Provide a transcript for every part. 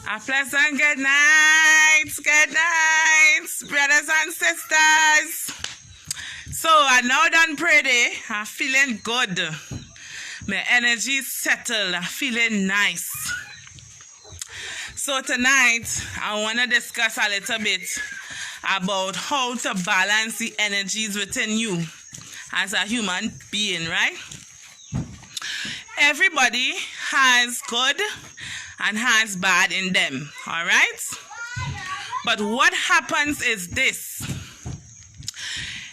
A pleasant good night, brothers and sisters. So I now done pray. I'm feeling good. My energy is settled. I'm feeling nice. So tonight I want to discuss a little bit about how to balance the energies within you as a human being, right? Everybody has good and has bad in them, all right? But what happens is this.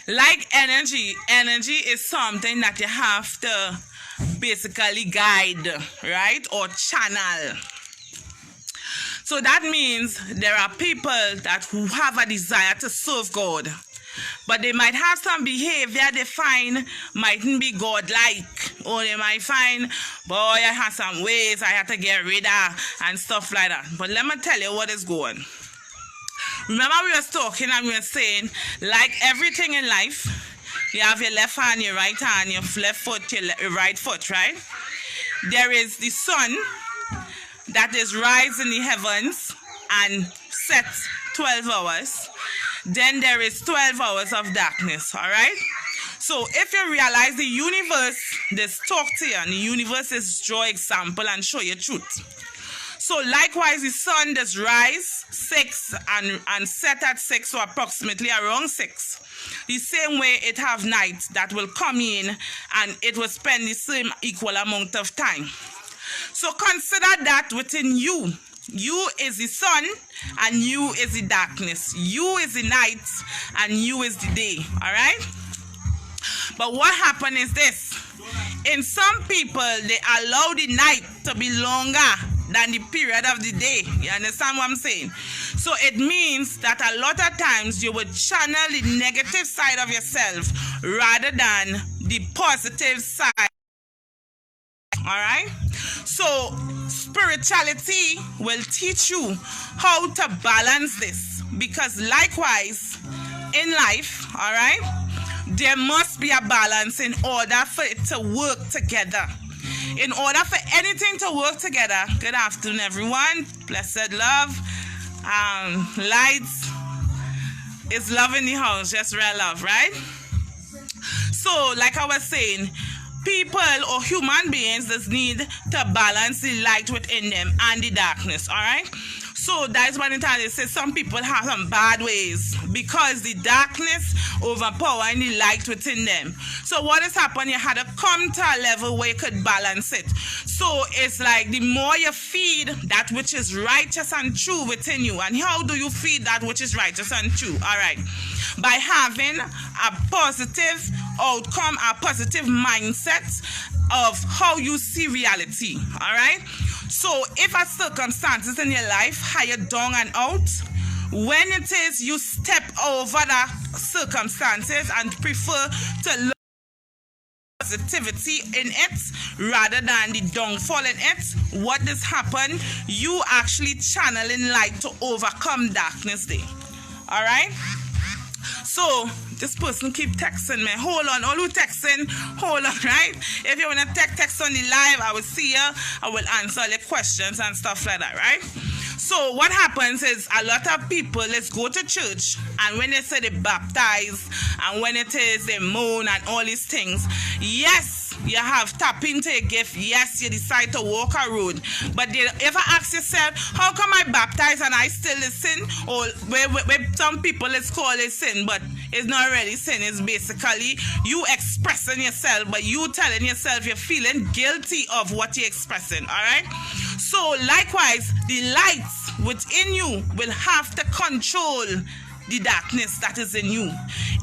Like energy is something that you have to basically guide, right? Or channel. So that means there are people that who have a desire to serve God, but they might have some behavior they find mightn't be God-like, or they might find, boy, I have some ways I have to get rid of and stuff like that. But let me tell you what is going. Remember we were talking and we were saying, like everything in life, you have your left hand, your right hand, your left foot, your right foot, right? There is the sun that is rise in the heavens and sets 12 hours. Then there is 12 hours of darkness, all right? So if you realize the universe, this talk to you, and the universe is draw example and show you truth. So likewise, the sun does rise 6 and set at 6, so approximately around 6. The same way it have night that will come in and it will spend the same equal amount of time. So consider that within you. You is the sun and you is the darkness. You is the night and you is the day. All right? But what happened is this. In some people, they allow the night to be longer than the period of the day. You understand what I'm saying? So it means that a lot of times you would channel the negative side of yourself rather than the positive side. All right? So spirituality will teach you how to balance this, because likewise in life, all right, there must be a balance in order for it to work together. In order for anything to work together, good afternoon everyone, blessed love, lights, is love in the house, just real love, right? So like I was saying, people or human beings just need to balance the light within them and the darkness, all right? So that's one time they say some people have some bad ways because the darkness overpowering the light within them. So what has happened, you had to come to a level where you could balance it. So it's like the more you feed that which is righteous and true within you. And how do you feed that which is righteous and true? All right. By having a positive outcome, a positive mindset of how you see reality, all right? So if a circumstances in your life higher down and out, when it is you step over the circumstances and prefer to look at positivity in it rather than the downfall in it, what does happen? You actually channeling light to overcome darkness there, all right? So this person keep texting me. Hold on, all who texting, hold on, right? If you want to text on the live, I will see you. I will answer all your questions and stuff like that, right? So what happens is a lot of people, let's go to church, and when they say they baptize, and when it is they moan and all these things, yes, you have tap into a gift. Yes, you decide to walk a road. But do you ever ask yourself, how come I baptize and I still sin? Or where some people, let's call it sin, but it's not really sin. It's basically you expressing yourself, but you telling yourself you're feeling guilty of what you're expressing, all right? So likewise, the lights within you will have to control the darkness that is in you.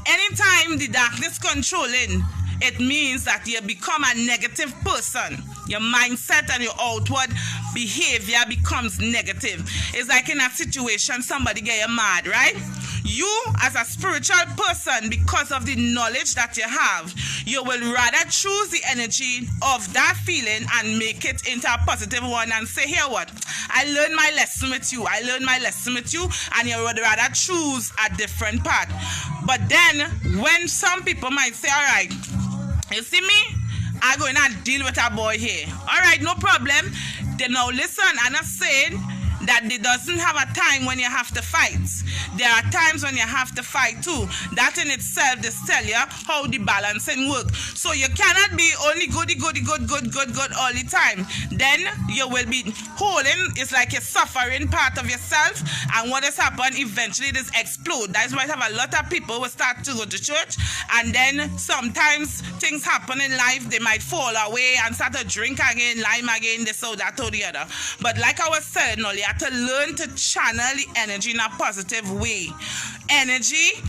Anytime the darkness controlling, it means that you become a negative person. Your mindset and your outward behavior becomes negative. It's like in a situation, somebody get you mad, right? You, as a spiritual person, because of the knowledge that you have, you will rather choose the energy of that feeling and make it into a positive one and say, here what? I learned my lesson with you. I learned my lesson with you, and you would rather choose a different path. But then, when some people might say, all right, you see me? I'm going to deal with a boy here. All right, no problem. Then now listen, I'm not saying that they doesn't have a time when you have to fight. There are times when you have to fight too. That in itself just tell you how the balancing work. So you cannot be only good all the time. Then you will be holding, it's like a suffering part of yourself, and what has happened, eventually it is explode. That's why I have a lot of people who start to go to church, and then sometimes things happen in life, they might fall away and start to drink again, lime again, this or that or the other. But like I was saying earlier, you have to learn to channel the energy in a positive way. Energy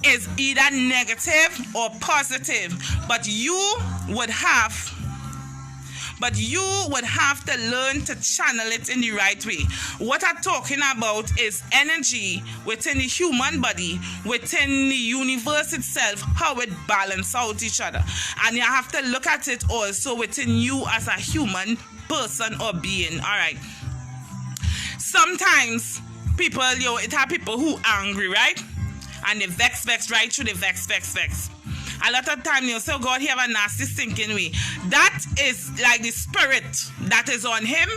is either negative or positive, but you would have to learn to channel it in the right way. What I'm talking about is energy within the human body, within the universe itself, how it balances out each other. And you have to look at it also within you as a human person or being. All right. Sometimes people, it have people who angry, right? And they vex right through, they vex. A lot of time you say, oh God, he have a nasty thinking way. That is like the spirit that is on him,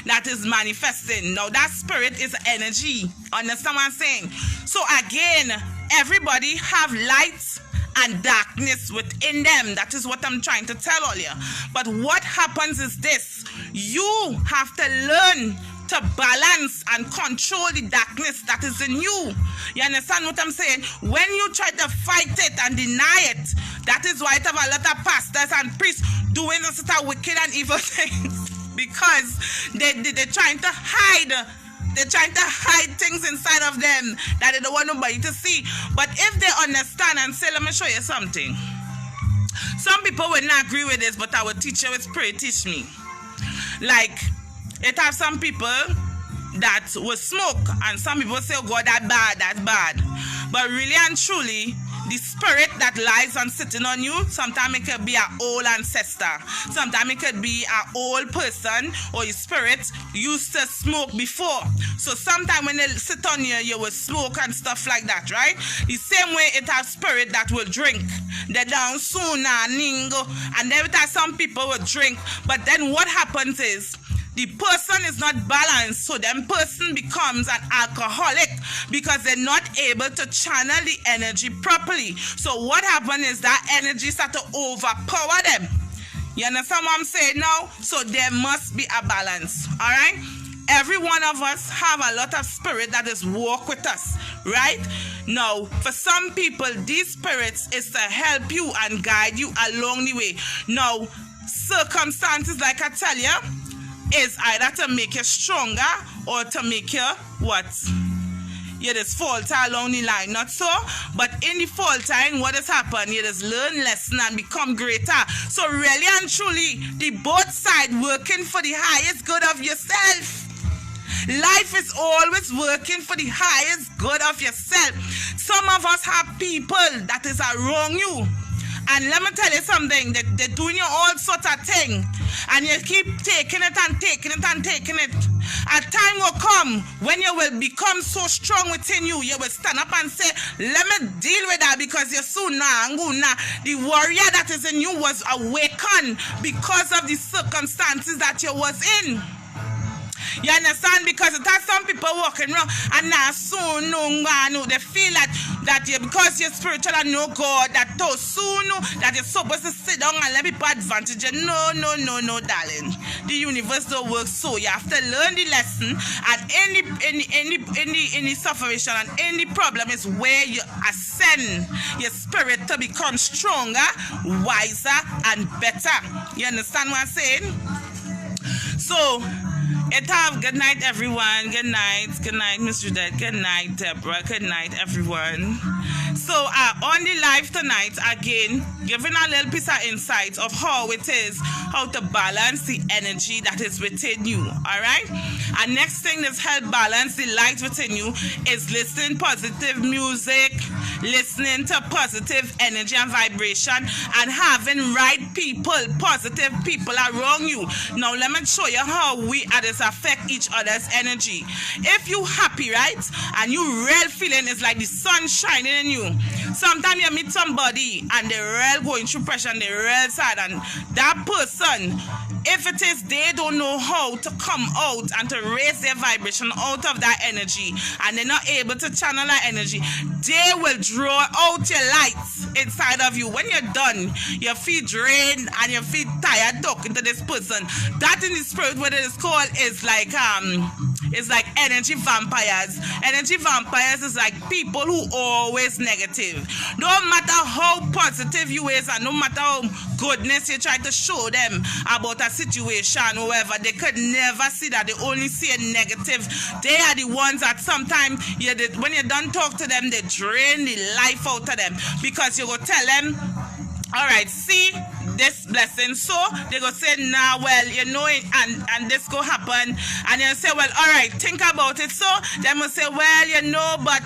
that is manifesting. Now that spirit is energy. Understand what I'm saying? So again, everybody have light and darkness within them. That is what I'm trying to tell all you. But what happens is this. You have to learn to balance and control the darkness that is in you. You understand what I'm saying? When you try to fight it and deny it, that is why I have a lot of pastors and priests doing a sort of wicked and evil things, because they're trying to hide. They're trying to hide things inside of them that they don't want nobody to see. But if they understand and say, let me show you something. Some people will not agree with this, but our teacher with spirit teach me. Like, it have some people that will smoke, and some people say, oh God, that's bad. But really and truly, the spirit that lies and sitting on you, sometimes it could be an old ancestor. Sometimes it could be an old person, or your spirit used to smoke before. So sometimes when they sit on you, you will smoke and stuff like that, right? The same way it has spirit that will drink. They down soon, ningo. And then it has some people will drink. But then what happens is, the person is not balanced, so them person becomes an alcoholic because they're not able to channel the energy properly. So what happens is that energy start to overpower them. You understand what I'm saying now? So there must be a balance, all right? Every one of us have a lot of spirit that is walk with us, right? Now, for some people, these spirits is to help you and guide you along the way. Now, circumstances, like I tell you, is either to make you stronger or to make you what? You just falter along the line, not so? But in the faltering, what has happened? You just learn lesson and become greater. So really and truly, the both sides working for the highest good of yourself. Life is always working for the highest good of yourself. Some of us have people that is around you. And let me tell you something, they're doing you all sorts of things. And you keep taking it. A time will come when you will become so strong within you, you will stand up and say, let me deal with that, because you're soon now. The warrior that is in you was awakened because of the circumstances that you was in. You understand? Because it has some people walking around and now soon they feel that you, because you're spiritual and know God, that too soon that you're supposed to sit down and let people advantage you. No, darling. The universe don't work so. You have to learn the lesson, and any suffering and any problem is where you ascend your spirit to become stronger, wiser, and better. You understand what I'm saying? So good night, everyone. Good night, Miss Judith. Good night, Deborah. Good night, everyone. So on the live tonight, again, giving a little piece of insight of how it is, how to balance the energy that is within you, all right? And next thing that's help balance the light within you is listening positive music, listening to positive energy and vibration, and having right people, positive people around you. Now, let me show you how we others affect each other's energy. If you happy, right, and you real feeling is like the sun shining in you. Sometimes you meet somebody and they're real going through pressure and they're real sad, and that person if it is they don't know how to come out and to raise their vibration out of that energy, and they're not able to channel that energy, they will draw out your lights inside of you. When you're done, you feel drained and you feel tired talking to this person. That in the spirit, what it is called is like energy vampires. Energy vampires is like people who always negative. No matter how positive you is and no matter how goodness you try to show them about a situation or whatever, they could never see that. They only see a negative. They are the ones that sometimes when you don't talk to them, they drain the life out of them, because you go tell them, all right, see this blessing, so they go say, nah, well, you know it, and this go happen, and you say, well, all right, think about it. So they must say, well, you know, but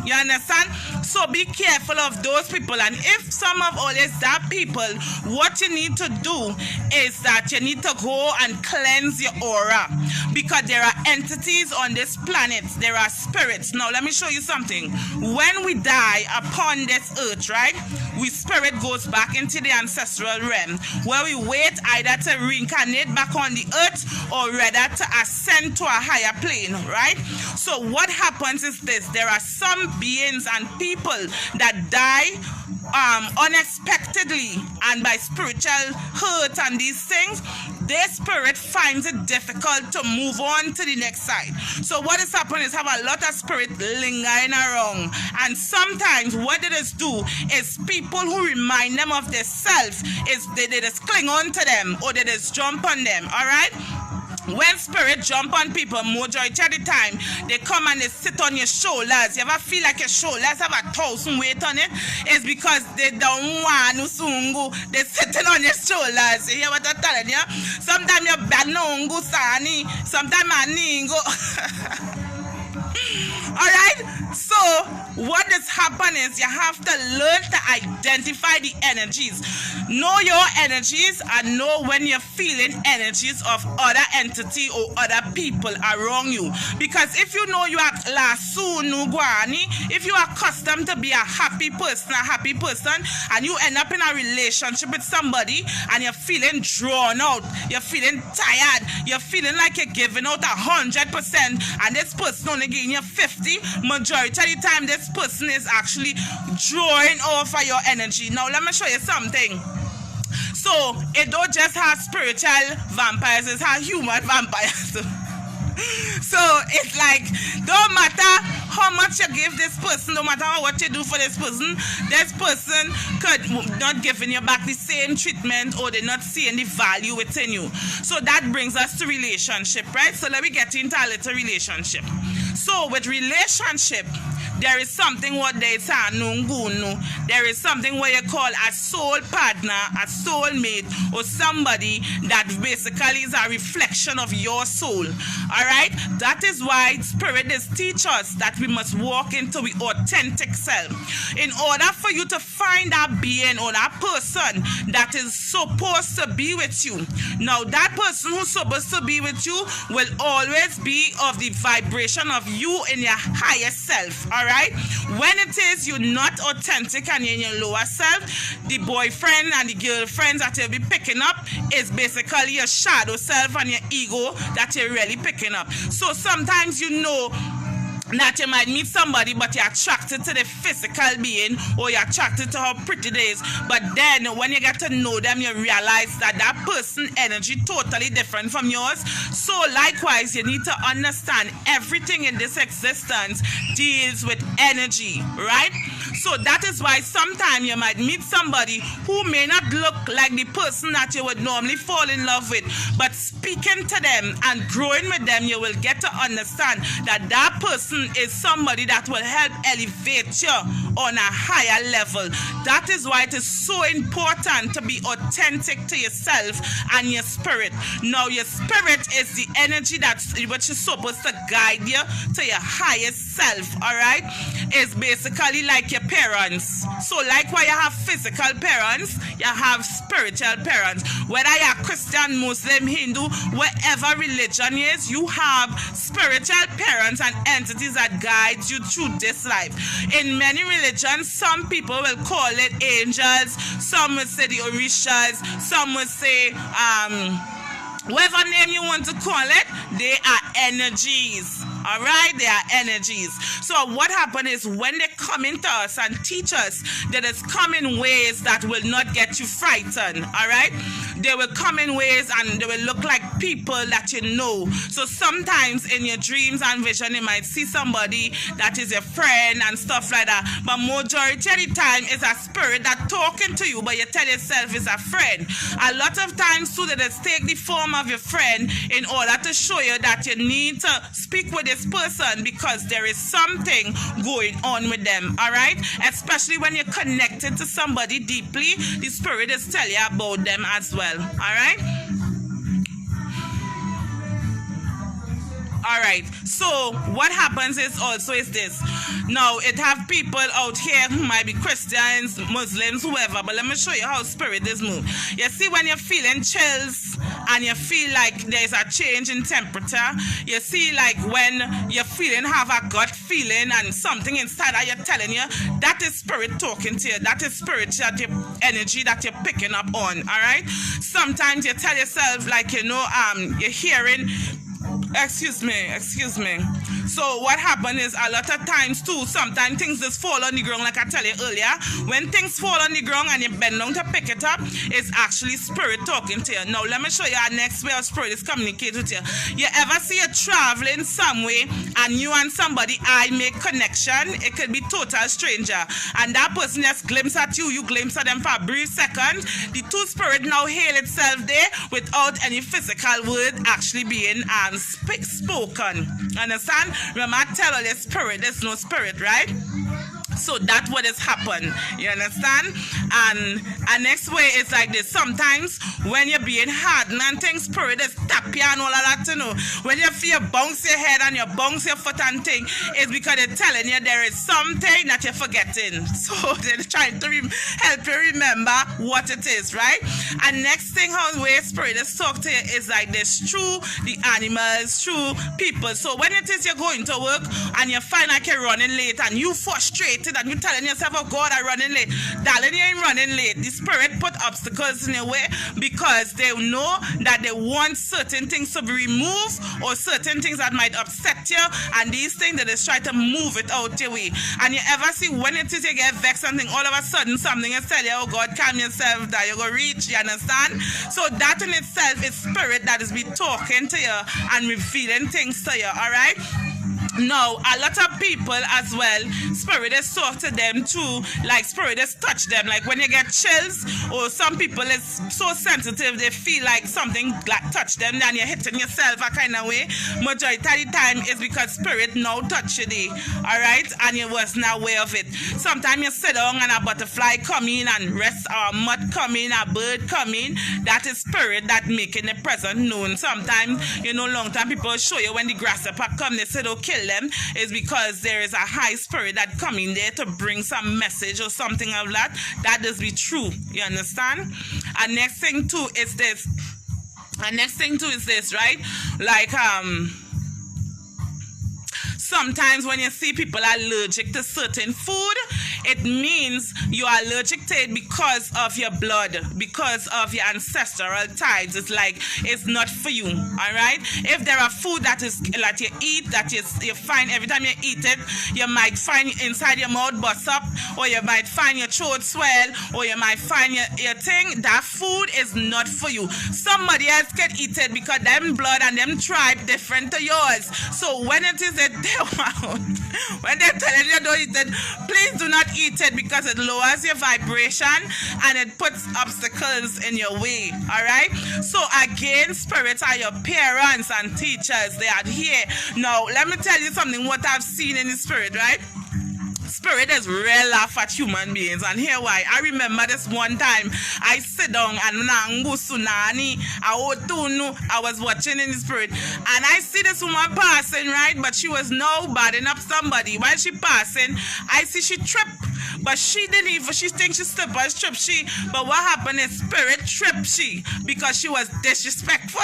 you understand? So be careful of those people. And if some of all is that people, what you need to do is that you need to go and cleanse your aura, because there are entities on this planet. There are spirits. Now let me show you something. When we die upon this earth, right, we spirit goes back into the ancestral realm, where we wait either to reincarnate back on the earth or rather to ascend to a higher plane, right? So what happens is this: there are some beings and people that die unexpectedly and by spiritual hurt and these things. Their spirit finds it difficult to move on to the next side. So what is happening is have a lot of spirit lingering around, and sometimes what they just do is people who remind them of their self is they just cling on to them, or they just jump on them. All right, when spirit jump on people, majority of the time they come and they sit on your shoulders. You ever feel like your shoulders have 1,000 weight on it? It's because they don't want to sungu. They're sitting on your shoulders. You hear what I'm telling you? Sometimes you're bad no sani. Sometimes I ningo. Alright, so what has happened is you have to learn to identify the energies. Know your energies and know when you're feeling energies of other entity or other people around you. Because if you know you are if you are accustomed to be a happy person, and you end up in a relationship with somebody and you're feeling drawn out, you're feeling tired, you're feeling like you're giving out 100%, and this person only giving you 50, majority of the time this person is actually drawing off of your energy. Now let me show you something. So it don't just have spiritual vampires, it has human vampires. So it's like, don't matter how much you give this person, no matter what you do for this person could not giving you back the same treatment, or they're not seeing the value within you. So that brings us to relationship, right? So let me get into a little relationship. So with relationship, there is something what they say nungunu. There is something what you call a soul partner, a soulmate, or somebody that basically is a reflection of your soul. Alright? That is why Spirit is teach us that we must walk into the authentic self. In order for you to find that being or that person that is supposed to be with you. Now that person who's supposed to be with you will always be of the vibration of you in your higher self. Alright? When it is you're not authentic and you're in your lower self, the boyfriend and the girlfriends that you'll be picking up is basically your shadow self and your ego that you're really picking up. So sometimes you know that you might meet somebody but you're attracted to the physical being, or you're attracted to how pretty it is, but then when you get to know them you realize that that person's energy totally different from yours. So likewise you need to understand everything in this existence deals with energy, right? So that is why sometimes you might meet somebody who may not look like the person that you would normally fall in love with, but speaking to them and growing with them, you will get to understand that that person is somebody that will help elevate you on a higher level. That is why it is so important to be authentic to yourself and your spirit. Now your spirit is the energy which is supposed to guide you to your highest self. Alright, it's basically like your parents. So like why you have physical parents, you have spiritual parents. Whether you're Christian, Muslim, Hindu, whatever religion is, you have spiritual parents and entities that guides you through this life. In many religions, some people will call it angels, some will say the orishas, some will say whatever name you want to call it, they are energies. All right, they are energies. So what happened is when they come into us and teach us, that is come in ways that will not get you frightened. All right, they will come in ways and they will look like people that you know. So sometimes in your dreams and vision, you might see somebody that is your friend and stuff like that. But majority of the time, it's a spirit that talking to you, but you tell yourself it's a friend. A lot of times too, that is take the form of your friend in order to show you that you need to speak with this person because there is something going on with them. All right, especially when you're connected to somebody deeply, the spirit is tell you about them as well. All right. All right, so what happens is also is this. Now, it have people out here who might be Christians, Muslims, whoever, but let me show you how spirit is moved. You see, when you're feeling chills and you feel like there's a change in temperature, you see like when you're feeling, have a gut feeling and something inside that you're telling you, that is spirit talking to you. That is spiritual energy that you're picking up on, all right? Sometimes you tell yourself like, you know, you're hearing, excuse me. So what happened is a lot of times too, sometimes things just fall on the ground, like I tell you earlier. When things fall on the ground and you bend down to pick it up, it's actually spirit talking to you. Now let me show you our next way of spirit is communicating with you. You ever see you traveling some way and you and somebody I make connection? It could be total stranger. And that person just glimpse at you, you glimpse at them for a brief second. The two spirit now hail itself there without any physical word actually being spoken. Understand? Remember, I tell you, there's spirit, there's no spirit, right? So that's what has happened. You understand? And next way is like this. Sometimes when you're being hardened and things, spirit is tap you and all of that, you know. When you feel bounce your head and you bounce your foot and thing, it's because they're telling you there is something that you're forgetting. So they're trying to help you remember what it is, right? And next thing, how the way spirit is talk to you is like this through the animals, through people. So when it is you're going to work and you find like you're running late and you frustrated and you're telling yourself, oh God, I'm running late. Darling, you ain't running late. The spirit put obstacles in your way because they know that they want certain things to be removed or certain things that might upset you, and these things they just try to move it out your way. And you ever see when it is you get vexed something, all of a sudden something is telling you, oh God, calm yourself that you're going to reach, you understand? So that in itself is spirit that is be talking to you and revealing things to you, all right? Now, a lot of people as well, spirit is talk to them too, like spirit is touch them, like when you get chills, or some people is so sensitive, they feel like something like touch them, then you're hitting yourself a kind of way. Majority of the time is because spirit now touch you, alright, and you wasn't aware of it. Sometimes you sit down and a butterfly come in and rest, or a moth come in, a bird come in, that is spirit that making the present known. Sometimes, you know, long time people show you when the grasshopper come, they say, don't kill them, is because there is a high spirit that come in there to bring some message or something of that. That does be true. You understand? And next thing too is this. Right? Like sometimes when you see people allergic to certain food, it means you are allergic to it because of your blood, because of your ancestral ties. It's like it's not for you, all right? If there are food that is like you eat, that you find every time you eat it, you might find inside your mouth bust up, or you might find your throat swell, or you might find your thing. That food is not for you. Somebody else can eat it because them blood and them tribe different to yours. So when it is that they want, when they're telling you don't eat it, please do not eat it because it lowers your vibration and it puts obstacles in your way, all right? So again, spirits are your parents and teachers. They are here. Now, let me tell you something, what I've seen in the spirit, right? Spirit is real laugh at human beings, and here why. I remember this one time I sit down and I was watching in the spirit, and I see this woman passing, right? But she was now batting up somebody. While she passing, I see she tripped, but she didn't even, she thinks she slipped or tripped she, but what happened is spirit tripped she because she was disrespectful.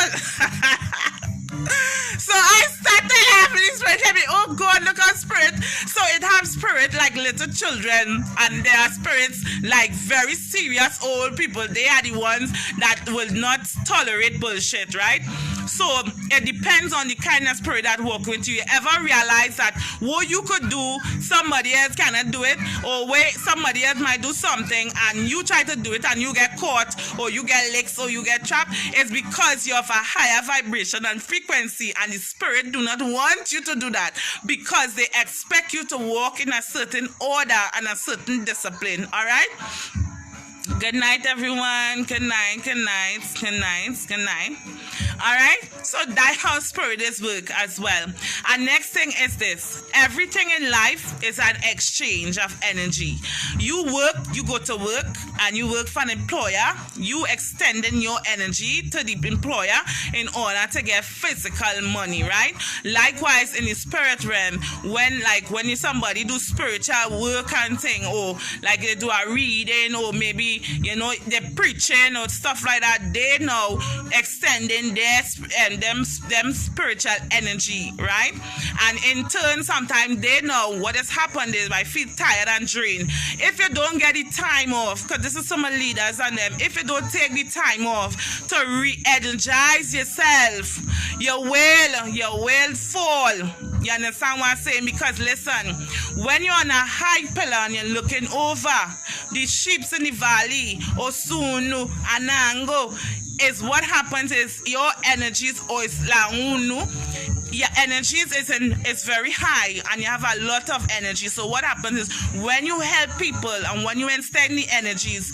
So I started laughing. Spirit, oh God, look at spirit. So it has spirit like little children, and there are spirits like very serious old people. They are the ones that will not tolerate bullshit, right? So it depends on the kind of spirit that work with you. You ever realize that what you could do, somebody else cannot do it, or where somebody else might do something and you try to do it and you get caught, or you get licked, or you get trapped? It's because you're of a higher vibration and frequency, and the spirit do not want you to do that, because they expect you to walk in a certain order and a certain discipline. All right? Good night, everyone. Good night, good night, good night, good night. All right? So that's how spirit is work as well. And next thing is this. Everything in life is an exchange of energy. You work, you go to work, and you work for an employer. You extending your energy to the employer in order to get physical money, right? Likewise, in the spirit realm, when you somebody do spiritual work and thing, or like they do a reading, or maybe, you know, they're preaching or stuff like that, they know extending them spiritual energy, right? And in turn, sometimes they know what has happened is I feel tired and drained. If you don't get the time off, because this is some leaders and them, if you don't take the time off to re-energize yourself, you will fall. You understand what I'm saying? Because listen, when you're on a high pillar and you're looking over the sheep in the valley, Osunu, Anango, is what happens is your energies, or your energies is very high, and you have a lot of energy. So what happens is when you help people and when you extend the energies,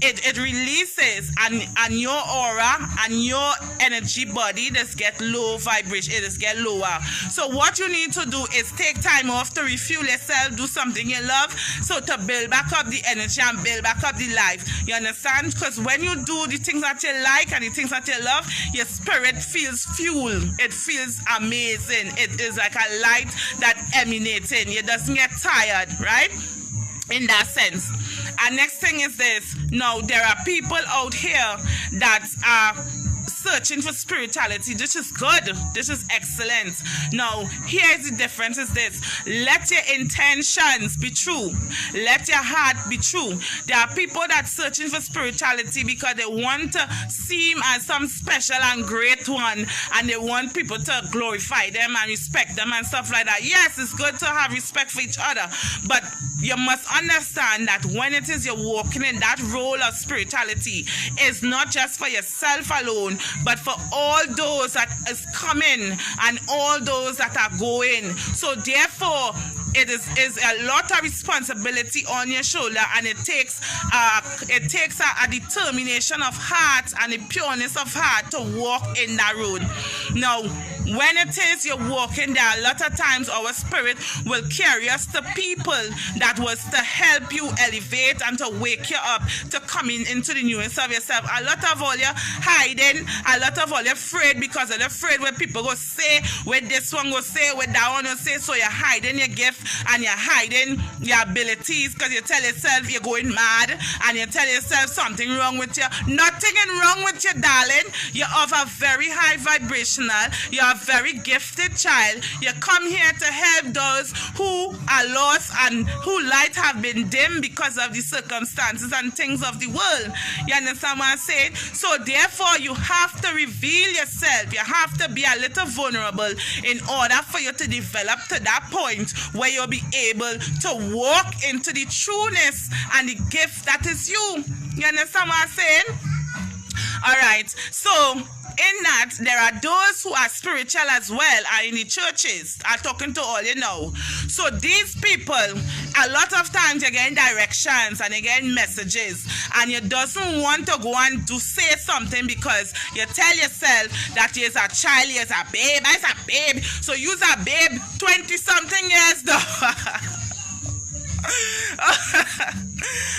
it releases, and your aura and your energy body just get low vibration, it just get lower. So what you need to do is take time off to refuel yourself, do something you love, so to build back up the energy and build back up the life. You understand? Because when you do the things that you like and the things that you love, your spirit feels fuel. It feels amazing. It is like a light that emanating. You doesn't get tired, right? In that sense. And next thing is this. Now, there are people out here that are searching for spirituality. This is good. This is excellent. Now, here's the difference is this. Let your intentions be true. Let your heart be true. There are people that searching for spirituality because they want to seem as some special and great one, and they want people to glorify them and respect them and stuff like that. Yes, it's good to have respect for each other, but you must understand that when it is you're walking in that role of spirituality, it's not just for yourself alone, but for all those that is coming and all those that are going. So therefore, it is a lot of responsibility on your shoulder, and it takes a determination of heart and a pureness of heart to walk in that road. Now, when it is you're walking there, a lot of times our spirit will carry us to people that was to help you elevate and to wake you up to coming into the newness of yourself. A lot of all you hiding, a lot of all you afraid because you're afraid what people go say, what this one go say, what that one go say. So you're hiding your gift and you're hiding your abilities because you tell yourself you're going mad, and you tell yourself something wrong with you. Nothing wrong with you, darling. You're of a very high vibrational. You're a very gifted child. You come here to help those who are lost and who light have been dim because of the circumstances and things of the world. You understand what I'm saying? So therefore, you have to reveal yourself. You have to be a little vulnerable in order for you to develop to that point where you'll be able to walk into the trueness and the gift that is you. You understand what I'm saying? All right. So in that, there are those who are spiritual as well, are in the churches, are talking to all you know. So these people, a lot of times you're getting directions and you're getting messages, and you doesn't want to go and say something because you tell yourself that you're a child, you're a babe, I'm a babe. So you're a babe 20-something years though.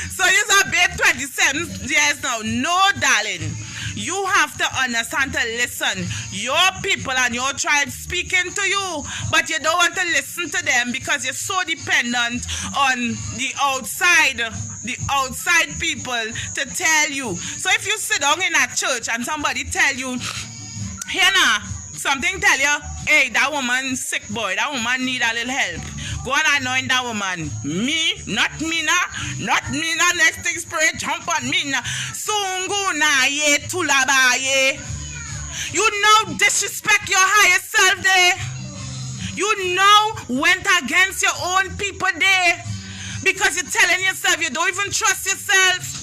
So you're a babe 27 years now. No, darling. You have to understand to listen. Your people and your tribe speaking to you, but you don't want to listen to them because you're so dependent on the outside people to tell you. So if you sit down in a church and somebody tell you, here now, something tell you, hey, that woman sick boy, that woman need a little help. Go and anoint that woman. Me, not me na. Not me na. Next thing spirit jump on me na. Sungu na ye tulabaye. You now disrespect your higher self there. You now went against your own people there. Because you're telling yourself you don't even trust yourself.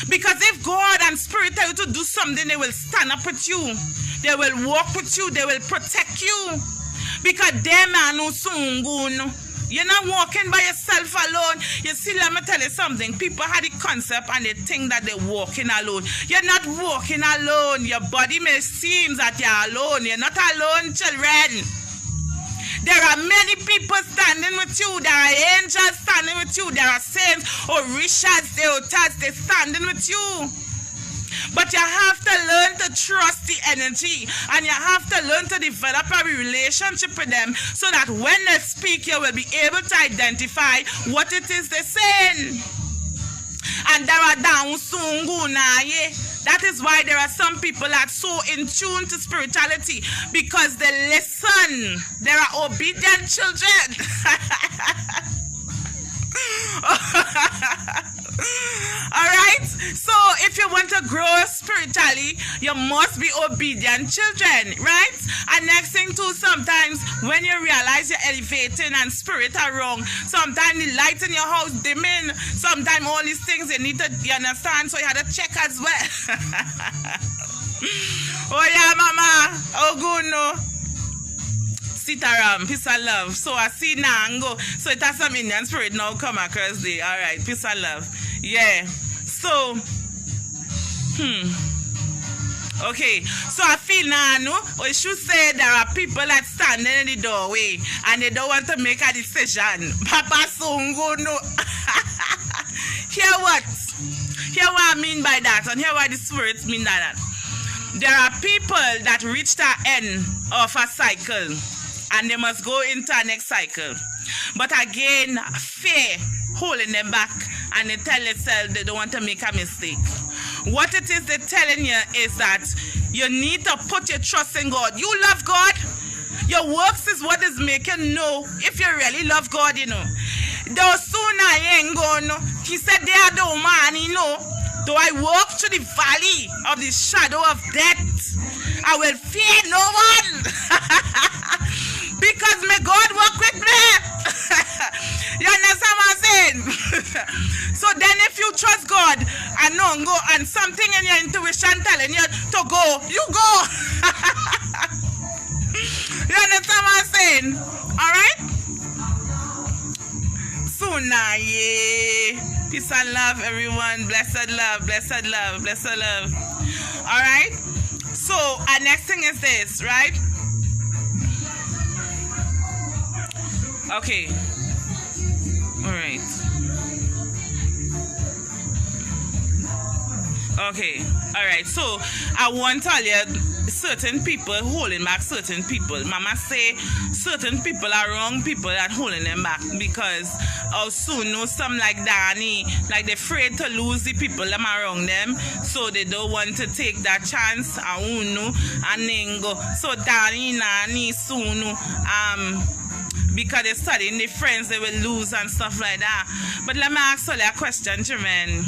Because if God and Spirit tell you to do something, they will stand up with you. They will walk with you. They will protect you. Because them are no sungun. You're not walking by yourself alone. You see, let me tell you something. People have the concept and they think that they're walking alone. You're not walking alone. Your body may seem that you're alone. You're not alone, children. There are many people standing with you. There are angels standing with you. There are saints or Richards, they're standing with you. But you have to learn to trust the energy. And you have to learn to develop a relationship with them so that when they speak, you will be able to identify what it is they're saying. And there are down sungunaye. That is why there are some people that are so in tune to spirituality because they listen. They are obedient children. Alright? So if you want to grow spiritually, you must be obedient children, right? And next thing too, sometimes when you realize you're elevating and spirit are wrong, sometimes the light in your house dimming, sometimes all these things you need to, you understand, so you have to check as well. Oh yeah, mama. Oh good no. Sitaram, peace and love. So I see Nango. So it has some Indian spirit now come across there. Alright, peace and love. Yeah. So okay, so I feel now, or you should say there are people that standing in the doorway and they don't want to make a decision. Papa Songo, no. Hear what? Hear what I mean by that, and hear what the spirits mean by that. There are people that reach the end of a cycle and they must go into a next cycle. But again, fear holding them back and they tell themselves they don't want to make a mistake. What it is they're telling you is that you need to put your trust in God. You love God. Your works is what is making you know if you really love God, you know. Though soon I ain't gonna, he said they are the man, you know. Though I walk through the valley of the shadow of death, I will fear no one. Because may God walk with me. You understand what I'm saying? So then if you trust God and no go and something in your intuition telling you to go, you go. You understand what I'm saying? Alright? Sunaye. Peace and love, everyone. Blessed love, blessed love, blessed love. Alright? So our next thing is this, right? Okay. Alright. Okay. Alright. So I want to tell you certain people holding back certain people. Mama say certain people are wrong people that holding them back because also know some like Danny, like they're afraid to lose the people that are around them, so they don't want to take that chance. And then go. So Danny, Nani, Sunu, because they're studying their friends, they will lose and stuff like that. But let me ask you a question, Jermaine.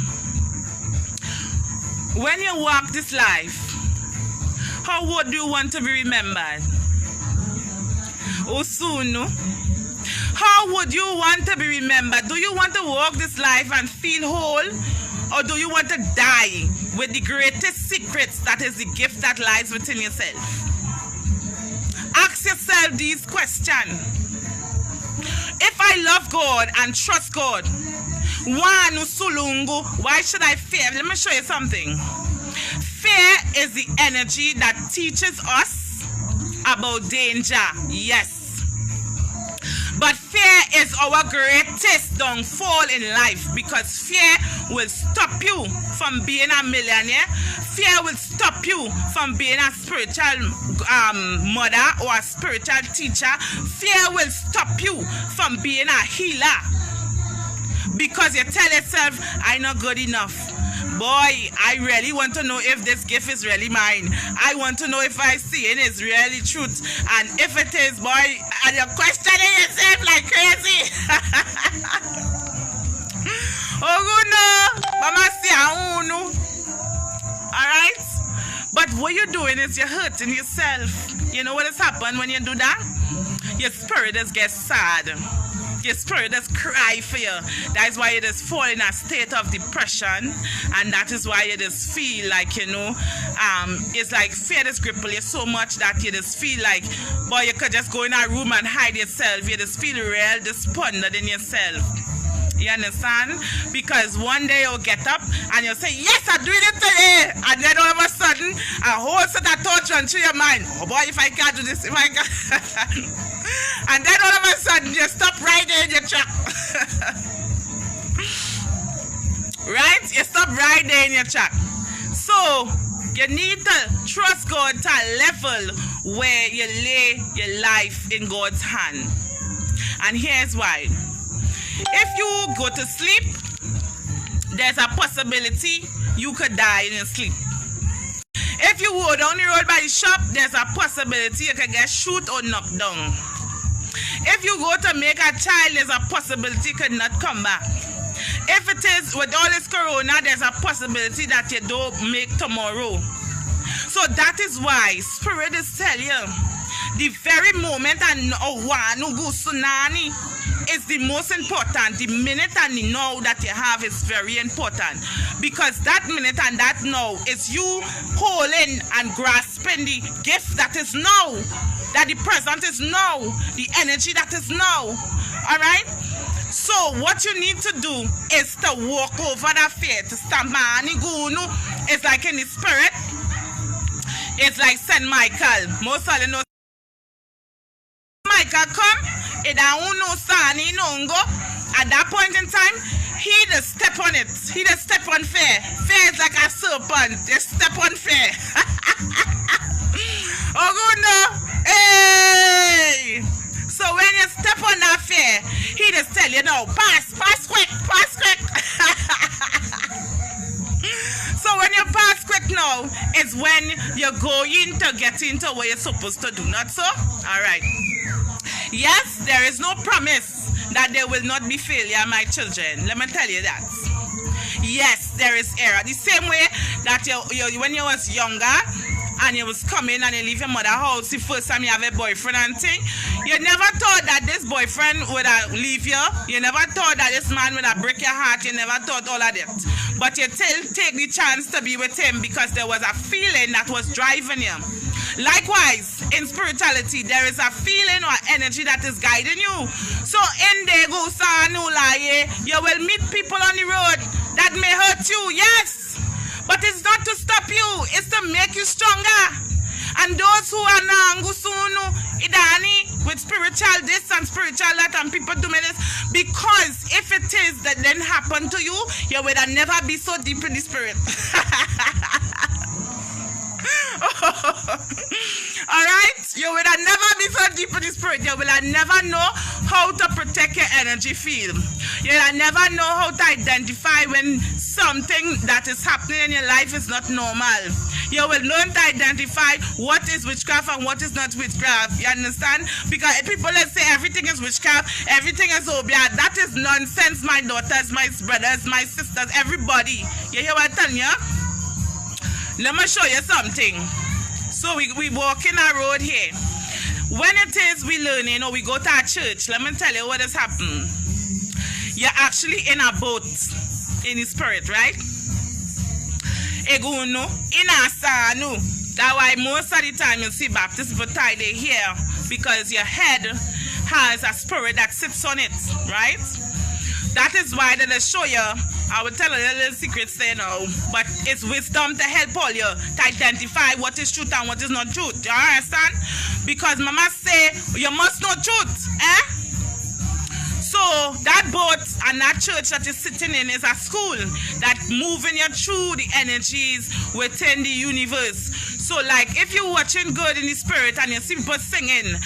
When you walk this life, how would you want to be remembered? Osunu, how would you want to be remembered? Do you want to walk this life and feel whole? Or do you want to die with the greatest secrets that is the gift that lies within yourself? Ask yourself these questions. If I love God and trust God, why should I fear? Let me show you something. Fear is the energy that teaches us about danger. Yes. But fear is our greatest downfall in life because fear will stop you from being a millionaire. Fear will stop you from being a spiritual mother or a spiritual teacher. Fear will stop you from being a healer because you tell yourself, I'm not good enough. Boy, I really want to know if this gift is really mine. I want to know if I see it is really truth. And if it is, boy, and you're questioning yourself like crazy. Oh, good no. Mama say, no. Alright? But what you're doing is you're hurting yourself. You know what has happened when you do that? Your spirit just gets sad. Your spirit just cry for you. That is why you just fall in a state of depression, and that is why you just feel like, you know, it's like fear just cripple you so much that you just feel like, boy, you could just go in a room and hide yourself. You just feel real despondent in yourself. You understand? Because one day you'll get up and you'll say, yes, I'm doing it today. And then all of a sudden, a whole set of thoughts run through your mind. Oh boy, if I can't do this, if I can't. And then all of a sudden, you stop right there in your track. Right? You stop right there in your track. So, you need to trust God to a level where you lay your life in God's hand. And here's why. If you go to sleep, there's a possibility you could die in your sleep. If you go down the road by the shop, there's a possibility you could get shoot or knocked down. If you go to make a child, there's a possibility you could not come back. If it is with all this corona, there's a possibility that you don't make tomorrow. So that is why Spirit is telling you, the very moment and one go tsunami is the most important. The minute and the now that you have is very important, because that minute and that now is you holding and grasping the gift that is now, that the present is now, the energy that is now. All right. So what you need to do is to walk over that fear, to stand by. It's like in the spirit. It's like Saint Michael. Most of you know Michael come. At that point in time, he just step on it. He just step on fear. Fear is like a serpent. Just step on fear. Oh, good no. Hey. So when you step on that fear, he just tell you, no, pass quick. So when you pass quick now, it's when you're going to get into what you're supposed to do. Not so? All right. Yes, there is no promise that there will not be failure, my children. Let me tell you that. Yes, there is error. The same way that you when you was younger and you was coming and you leave your mother house the first time you have a boyfriend and thing, you never thought that this boyfriend would leave you. You never thought that this man would break your heart. You never thought all of that. But you take the chance to be with him because there was a feeling that was driving you. Likewise, in spirituality, there is a feeling or energy that is guiding you. So, in there goes you will meet people on the road that may hurt you, yes. But it's not to stop you, it's to make you stronger. And those who are nangusunu, idani, with spiritual this and spiritual that, and people do this, because if it is that then happen to you, you will never be so deep in the spirit. Alright? You will never be so deep in the spirit. You will never know how to protect your energy field. You will never know how to identify when something that is happening in your life is not normal. You will learn to identify what is witchcraft and what is not witchcraft. You understand? Because people that say everything is witchcraft, everything is obia, that is nonsense, my daughters, my brothers, my sisters, everybody. You hear what I'm telling you? Let me show you something. So we walk in a road here. When it is we learning or we go to a church, let me tell you what has happened. You're actually in a boat in the spirit, right? Eguno, in a sanu. That's why most of the time you see Baptist people tie their hair, because your head has a spirit that sits on it, right? That is why they show you. I will tell a little secret say now, but it's wisdom to help all you to identify what is truth and what is not truth. You understand? Because Mama say you must know truth, eh? So that boat and that church that is sitting in is a school that moving you through the energies within the universe. So like if you're watching good in the spirit and you see people singing,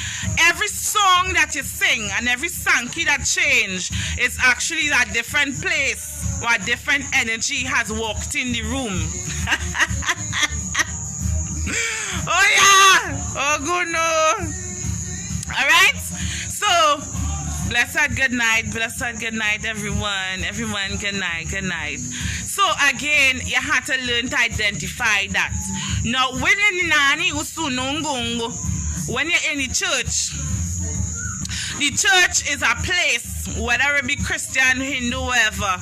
every song that you sing and every sankey that change is actually a different place where a different energy has walked in the room. Oh yeah! Oh good no! Alright? So, blessed good night, everyone. Everyone, good night. So again, you have to learn to identify that. Now, when you're in the church is a place, whether it be Christian, Hindu, whatever.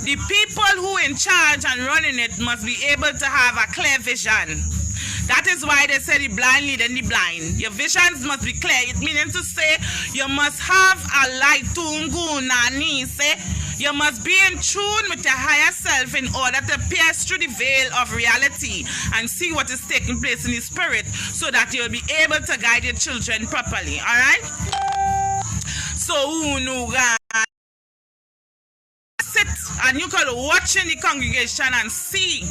The people who in charge and running it must be able to have a clear vision. That is why they say the blind lead and the blind. Your visions must be clear. It meaning to say you must have a light to you must be in tune with your higher self in order to pierce through the veil of reality and see what is taking place in the spirit so that you'll be able to guide your children properly. Alright? So sit and you can watch in the congregation and see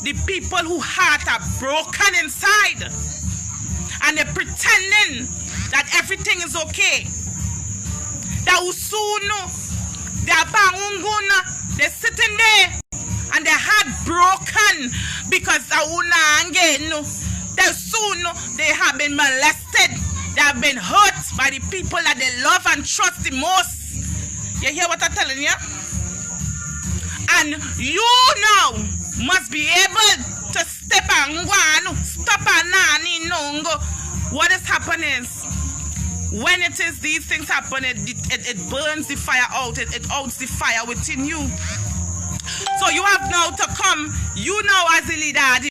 the people who heart are broken inside and they're pretending that everything is okay. They're sitting there and their heart broken because they have been molested. They have been hurt by the people that they love and trust the most. You hear what I'm telling you? And you now must be able to step and stop and what is happening is when it is these things happen, it burns the fire out, it outs the fire within you. So you have now to come, you now as the leader,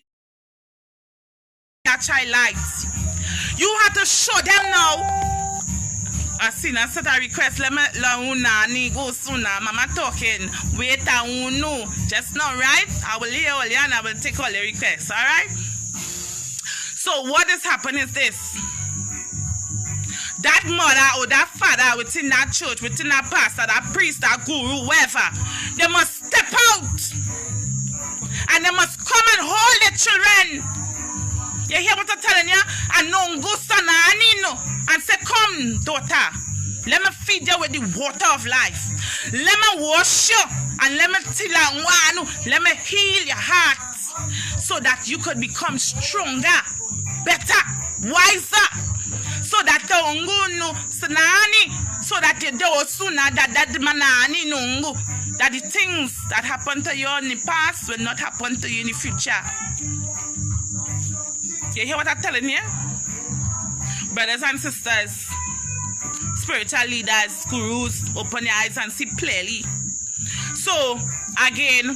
that child lights. You have to show them now. I seen a set a request. Let me go sooner. Mama talking. Wait, I won't know. Just now, right? I will hear all you and I will take all the requests. Alright? So what is happening is this. That mother or that father within that church, within that pastor, that priest, that guru, whoever, they must step out. And they must come and hold their children. You hear what I'm telling you? And no go and say, come, daughter, let me feed you with the water of life. Let me wash you and let me heal your heart so that you could become stronger, better, wiser. So that that the things that happened to you in the past will not happen to you in the future. You hear what I'm telling you? Brothers and sisters, spiritual leaders, gurus, open your eyes and see clearly. So, again,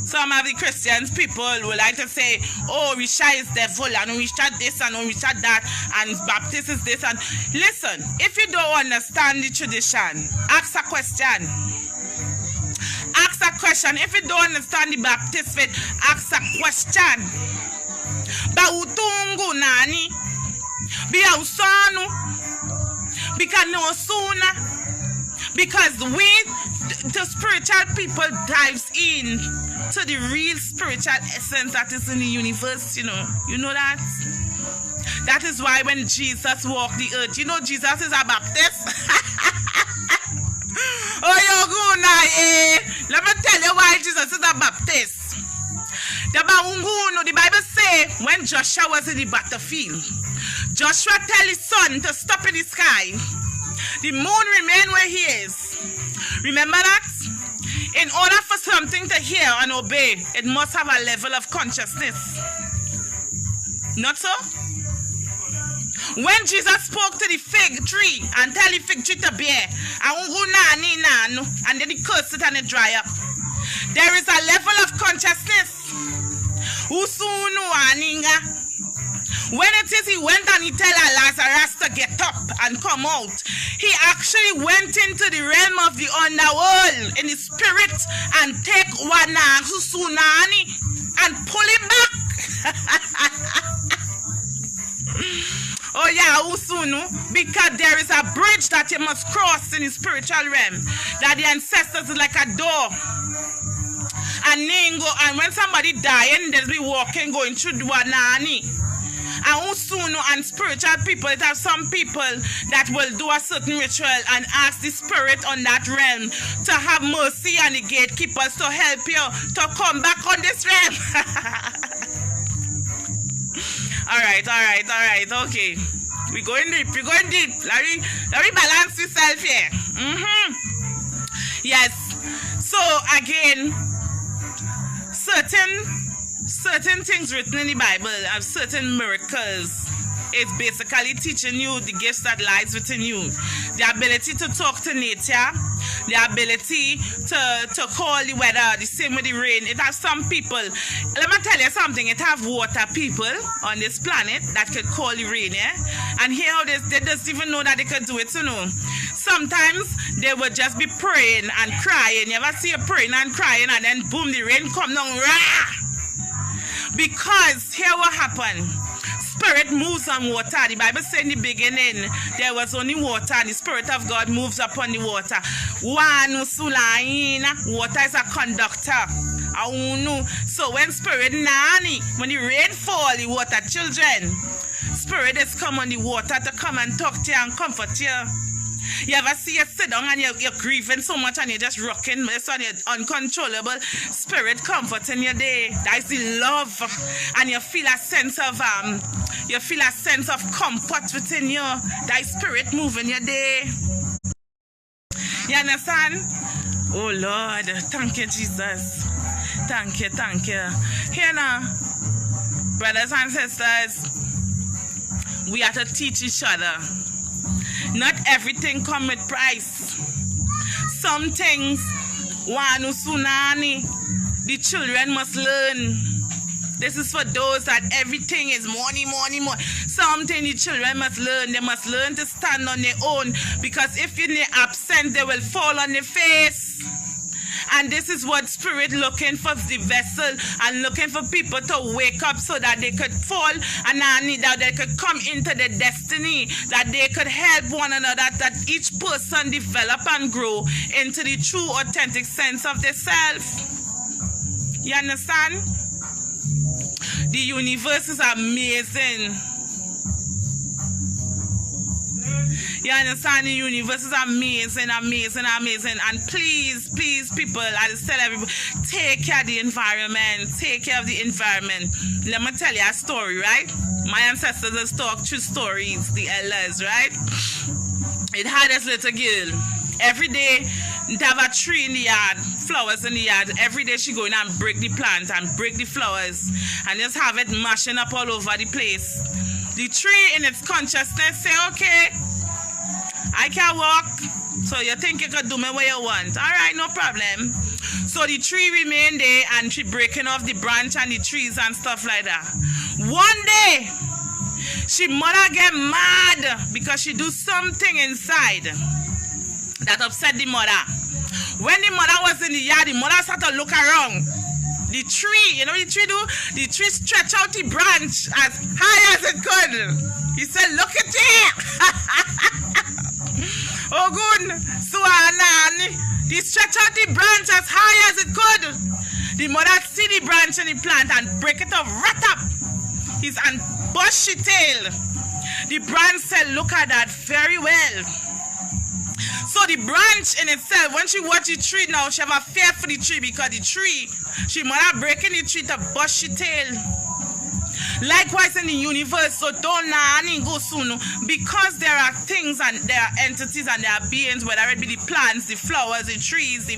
some of the Christians people will like to say, oh, Risha is devil, and Risha this, and Risha that, and Baptist is this. And listen, if you don't understand the tradition, ask a question. Ask a question. If you don't understand the Baptist faith, ask a question. Bautungu nani? Biausanu? Because no sooner. Because the spiritual people dives in to the real spiritual essence that is in the universe, you know. You know that? That is why when Jesus walked the earth, you know Jesus is a Baptist. Oh, you're good now, Let me tell you why Jesus is a Baptist. The Bible says when Joshua was in the battlefield, Joshua tell his son to stop in the sky. The moon remain where he is. Remember that? In order for something to hear and obey, it must have a level of consciousness. Not so? When Jesus spoke to the fig tree and tell the fig tree to bear, and then he cursed it and it dry up. There is a level of consciousness. When it is he went and he tell Lazarus to get up and come out, he actually went into the realm of the underworld in the spirit and take one and pull him back. Oh yeah, Usunu, because there is a bridge that you must cross in the spiritual realm. That the ancestors is like a door. And when somebody dying, they'll be walking, going through Duanani. And Usunu and spiritual people, it have some people that will do a certain ritual and ask the spirit on that realm to have mercy on the gatekeepers to help you to come back on this realm. Alright, okay. We going deep. Let me balance yourself here. Yes. So again, certain things written in the Bible have certain miracles. It's basically teaching you the gifts that lies within you. The ability to talk to nature, the ability to call the weather, the same with the rain. It has some people, let me tell you something, it have water people on this planet that could call the rain, yeah? And here they just even know that they could do it, you know. Sometimes they would just be praying and crying. You ever see you praying and crying and then boom, the rain come down, rah! Because here what happened. Spirit moves on water. The Bible says in the beginning there was only water and the Spirit of God moves upon the water. Water is a conductor. So when when the rain fall, the water children, Spirit is come on the water to come and talk to you and comfort you. You ever see you sit down and you're grieving so much and you're just rocking, so you're uncontrollable, Spirit comforting your day. That's the love, and you feel a sense of comfort within you. That Spirit moving your day. You understand? Oh Lord, thank you, Jesus. Thank you. Here now, brothers and sisters, we have to teach each other. Not everything come with price. Some things, the children must learn. This is for those that everything is money. Something the children must learn. They must learn to stand on their own. Because if you're absent, they will fall on their face. And this is what Spirit looking for the vessel and looking for people to wake up so that they could fall and that they could come into their destiny, that they could help one another, that each person develop and grow into the true authentic sense of their self. You understand? The universe is amazing. You understand? The universe is amazing. And please, people, I just tell everybody, take care of the environment. Take care of the environment. Let me tell you a story, right? My ancestors have talked true stories, the elders, right? It had this little girl. Every day, they have a tree in the yard, flowers in the yard. Every day she go in and break the plant and break the flowers and just have it mashing up all over the place. The tree in its consciousness say, okay, I can walk, so you think you could do me what you want. All right, no problem. So the tree remained there and she breaking off the branch and the trees and stuff like that. One day, she mother get mad because she do something inside that upset the mother. When the mother was in the yard, the mother started to look around. The tree, you know what the tree do? The tree stretch out the branch as high as it could. He said, look at it. Oh good. So they stretch out the branch as high as it could. The mother see the branch in the plant and break it up, rat up his and bushy tail. The branch said, look at that very well. So the branch in itself, when she watch the tree now, she have a fear for the tree because the tree, she mother breaking the tree to bushy tail. Likewise in the universe, so don't go soon because there are things and there are entities and there are beings, whether it be the plants, the flowers, the trees, the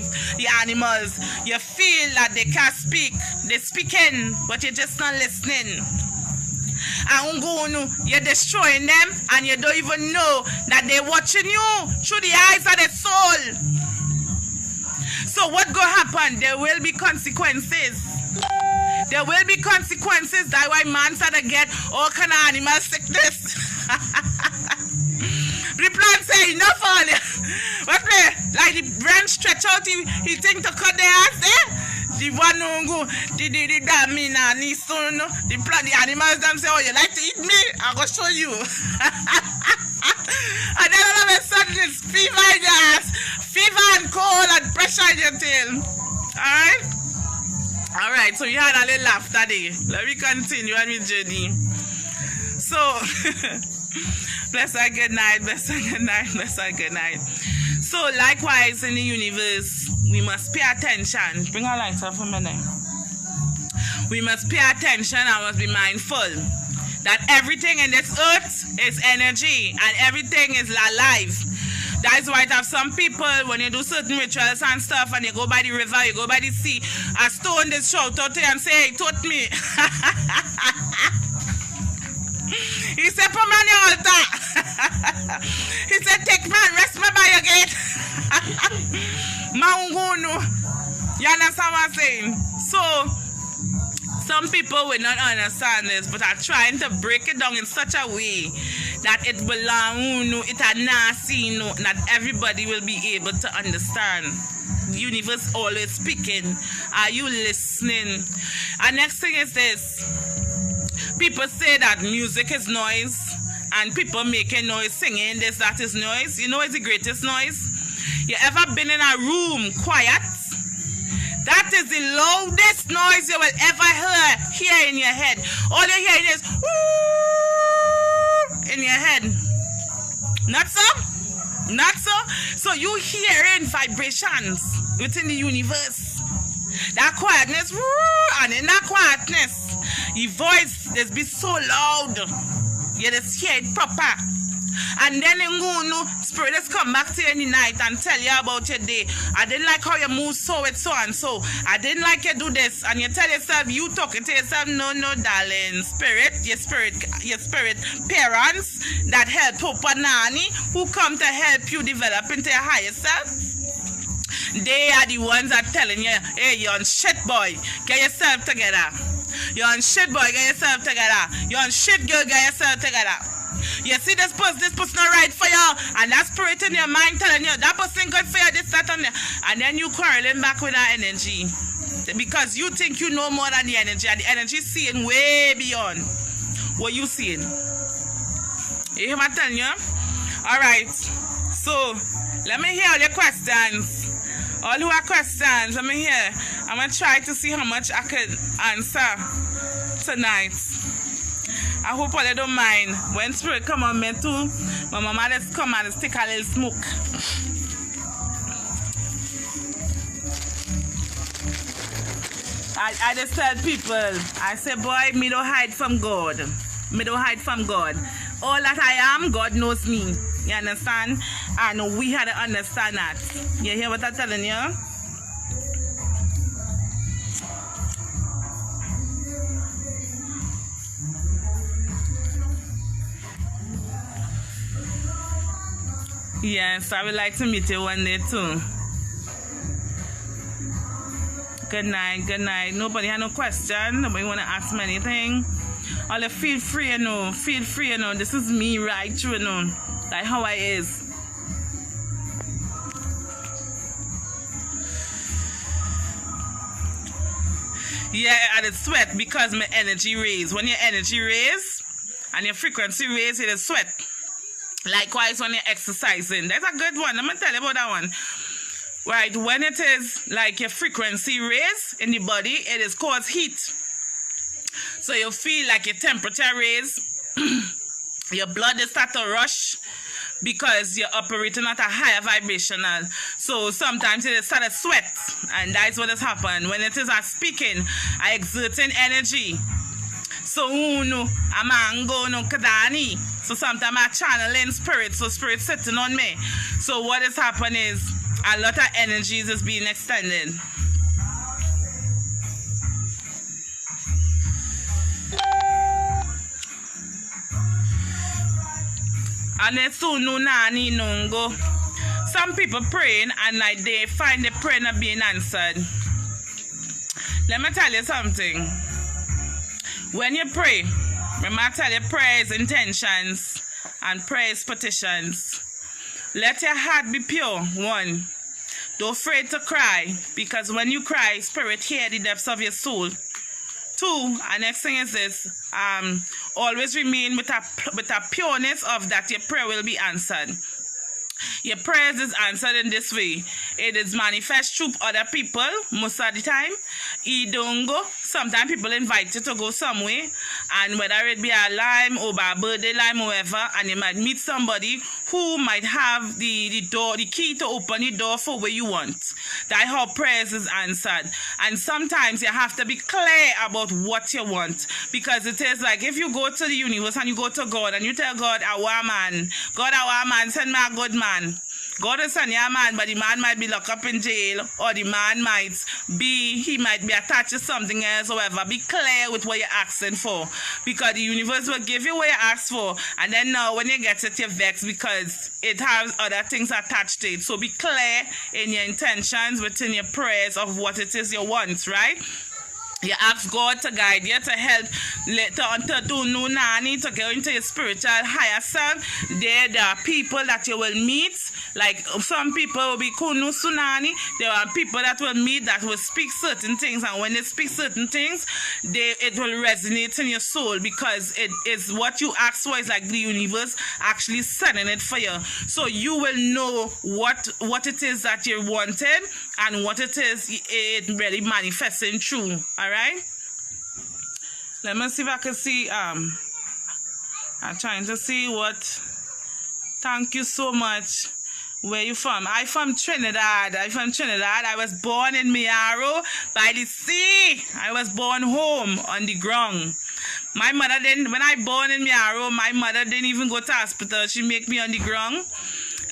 animals. You feel that they can't speak, they're speaking, but you're just not listening. And you're destroying them and you don't even know that they're watching you through the eyes of the soul. So what go happen? There will be consequences. There will be consequences. That's why man started to get all kind of animal sickness. The plant say enough all it. What like the branch stretch out, he think to cut their ass there. The one who go, the plant, the animals them say, oh, you like to eat me? I'll go show you. And then all of a sudden it's fever in your ass, fever and cold and pressure in your tail. Alright? Alright, so you had a little laughter there. Let me continue on my journey. So, bless her, good night, bless her, good night, bless her, good night. So, likewise in the universe, we must pay attention. Bring our lights up for a minute. We must pay attention and must be mindful. that everything in this earth is energy and everything is alive. That's why I have some people, when you do certain rituals and stuff, and you go by the river, you go by the sea, a stone they shout out to you and say, hey, touch me. He said, put me on the altar. He said, take me and rest me by your gate. Maungunu. You understand what I'm saying? So, some people will not understand this, but are trying to break it down in such a way that it belong, it are nasty, not everybody will be able to understand. The universe always speaking. Are you listening? And next thing is this. People say that music is noise, and people making noise, singing this, that is noise. You know what's the greatest noise? You ever been in a room quiet? That is the loudest noise you will ever hear in your head. All you hear is woo in your head. Not so? Not so? So you hearing vibrations within the universe. That quietness, woo, and in that quietness, your voice just be so loud. You just hear it proper. And then spirit just come back to you in the night and tell you about your day. I didn't like how you move so with so and so. I didn't like you do this. And you tell yourself, you talking to yourself, no, darling. Your spirit parents that help Papa Nani, who come to help you develop into your higher self. They are the ones that telling you, hey, you're on shit, boy. Get yourself together. You're on shit, boy. Get yourself together. You're on shit, girl. Get yourself together. You see this person not right for you, and that spirit in your mind telling you that person good for you, this, that, and then you quarreling back with that energy because you think you know more than the energy, and the energy is seeing way beyond what you seeing. You hear what I'm telling you? Alright, so let me hear all your questions. All who have questions, let me hear. I'm going to try to see how much I can answer tonight. I hope all you don't mind. When spirit come on me too, my mama just come and stick a little smoke. I just tell people, I say, boy, me don't hide from God. Me don't hide from God. All that I am, God knows me. You understand? And we had to understand that. You hear what I'm telling you? Yes, I would like to meet you one day too. Good night, good night. Nobody had no question. Nobody want to ask me anything. All you feel free, you know. Feel free, you know. This is me right through, you know. Like how I is. Yeah, and it's sweat because my energy raise. When your energy raise and your frequency raise, it is sweat. Likewise, when you're exercising, that's a good one. Let me tell you about that one. Right, when it is like your frequency raise in the body, it is cause heat. So you feel like your temperature raise, your blood is start to rush because you're operating at a higher vibrational. So sometimes it is start to sweat, and that's what has happened. When it is a speaking, I exerting energy. So kadani. So sometimes I channeling spirit, so spirit sitting on me. So what has happened is a lot of energies is being extended. And then soon no nani no go. Some people praying and like they find the prayer not being answered. Let me tell you something. When you pray, remember I tell you prayers, intentions, and prayers, petitions. Let your heart be pure, one. Don't afraid to cry, because when you cry, spirit hear the depths of your soul. Two, and next thing is this, always remain with a pureness of that your prayer will be answered. Your prayers is answered in this way. It is manifest through other people most of the time. You don't go. Sometimes people invite you to go somewhere And whether it be a lime or a birthday lime or whatever, and you might meet somebody who might have the key to open the door for what you want. That's how prayers is answered. And sometimes you have to be clear about what you want, because it is like if you go to the universe and you go to God and you tell God, I want a man. God, I want a man, send me a good man. God will send you a man, but the man might be locked up in jail, or the man might be attached to something else, or whatever. Be clear with what you're asking for, because the universe will give you what you ask for, and then now when you get it, you're vexed because it has other things attached to it. So be clear in your intentions, within your prayers of what it is you want, right? You ask God to guide you, to help, to do new nani, to go into your spiritual higher self. There are people that you will meet, like some people will be kunu sunani. There are people that will meet that will speak certain things, and when they speak certain things, it will resonate in your soul, because it is what you ask for. Is like the universe actually sending it for you, so you will know what it is that you wanted and what it is it really manifesting true. All right, let me see if I can see. I'm trying to see what. Thank you so much. Where you from? I from Trinidad. I was born in Miaro by the sea. I was born home on the ground. My mother didn't. When I born in Miaro, my mother didn't even go to hospital. She make me on the ground,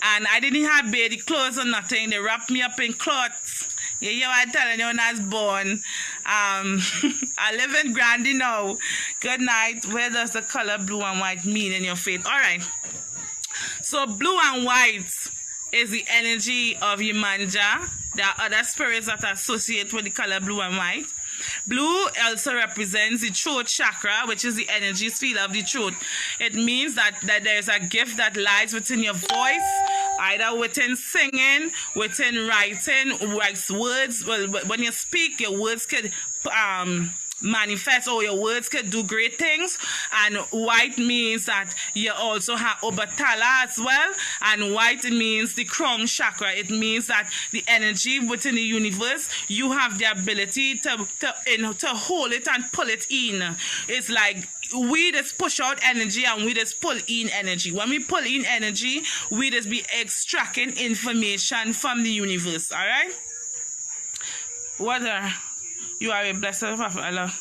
and I didn't have baby clothes or nothing. They wrapped me up in cloths. Yeah, you know what I'm telling you, when I was born. I live in Grandy now. Good night. Where does the color blue and white mean in your faith? All right. So blue and white is the energy of Yemanja. There are other spirits that are associated with the color blue and white. Blue also represents the throat chakra, which is the energy field of the throat. It means that there's a gift that lies within your voice, either within singing, within writing, like words. Well, when you speak, your words could manifest, or your words could do great things. And white means that you also have Obatala as well, and white means the crown chakra. It means that the energy within the universe, you have the ability to hold it and pull it in. It's like we just push out energy and we just pull in energy. When we pull in energy, we just be extracting information from the universe. All right, you are a blessed of Allah.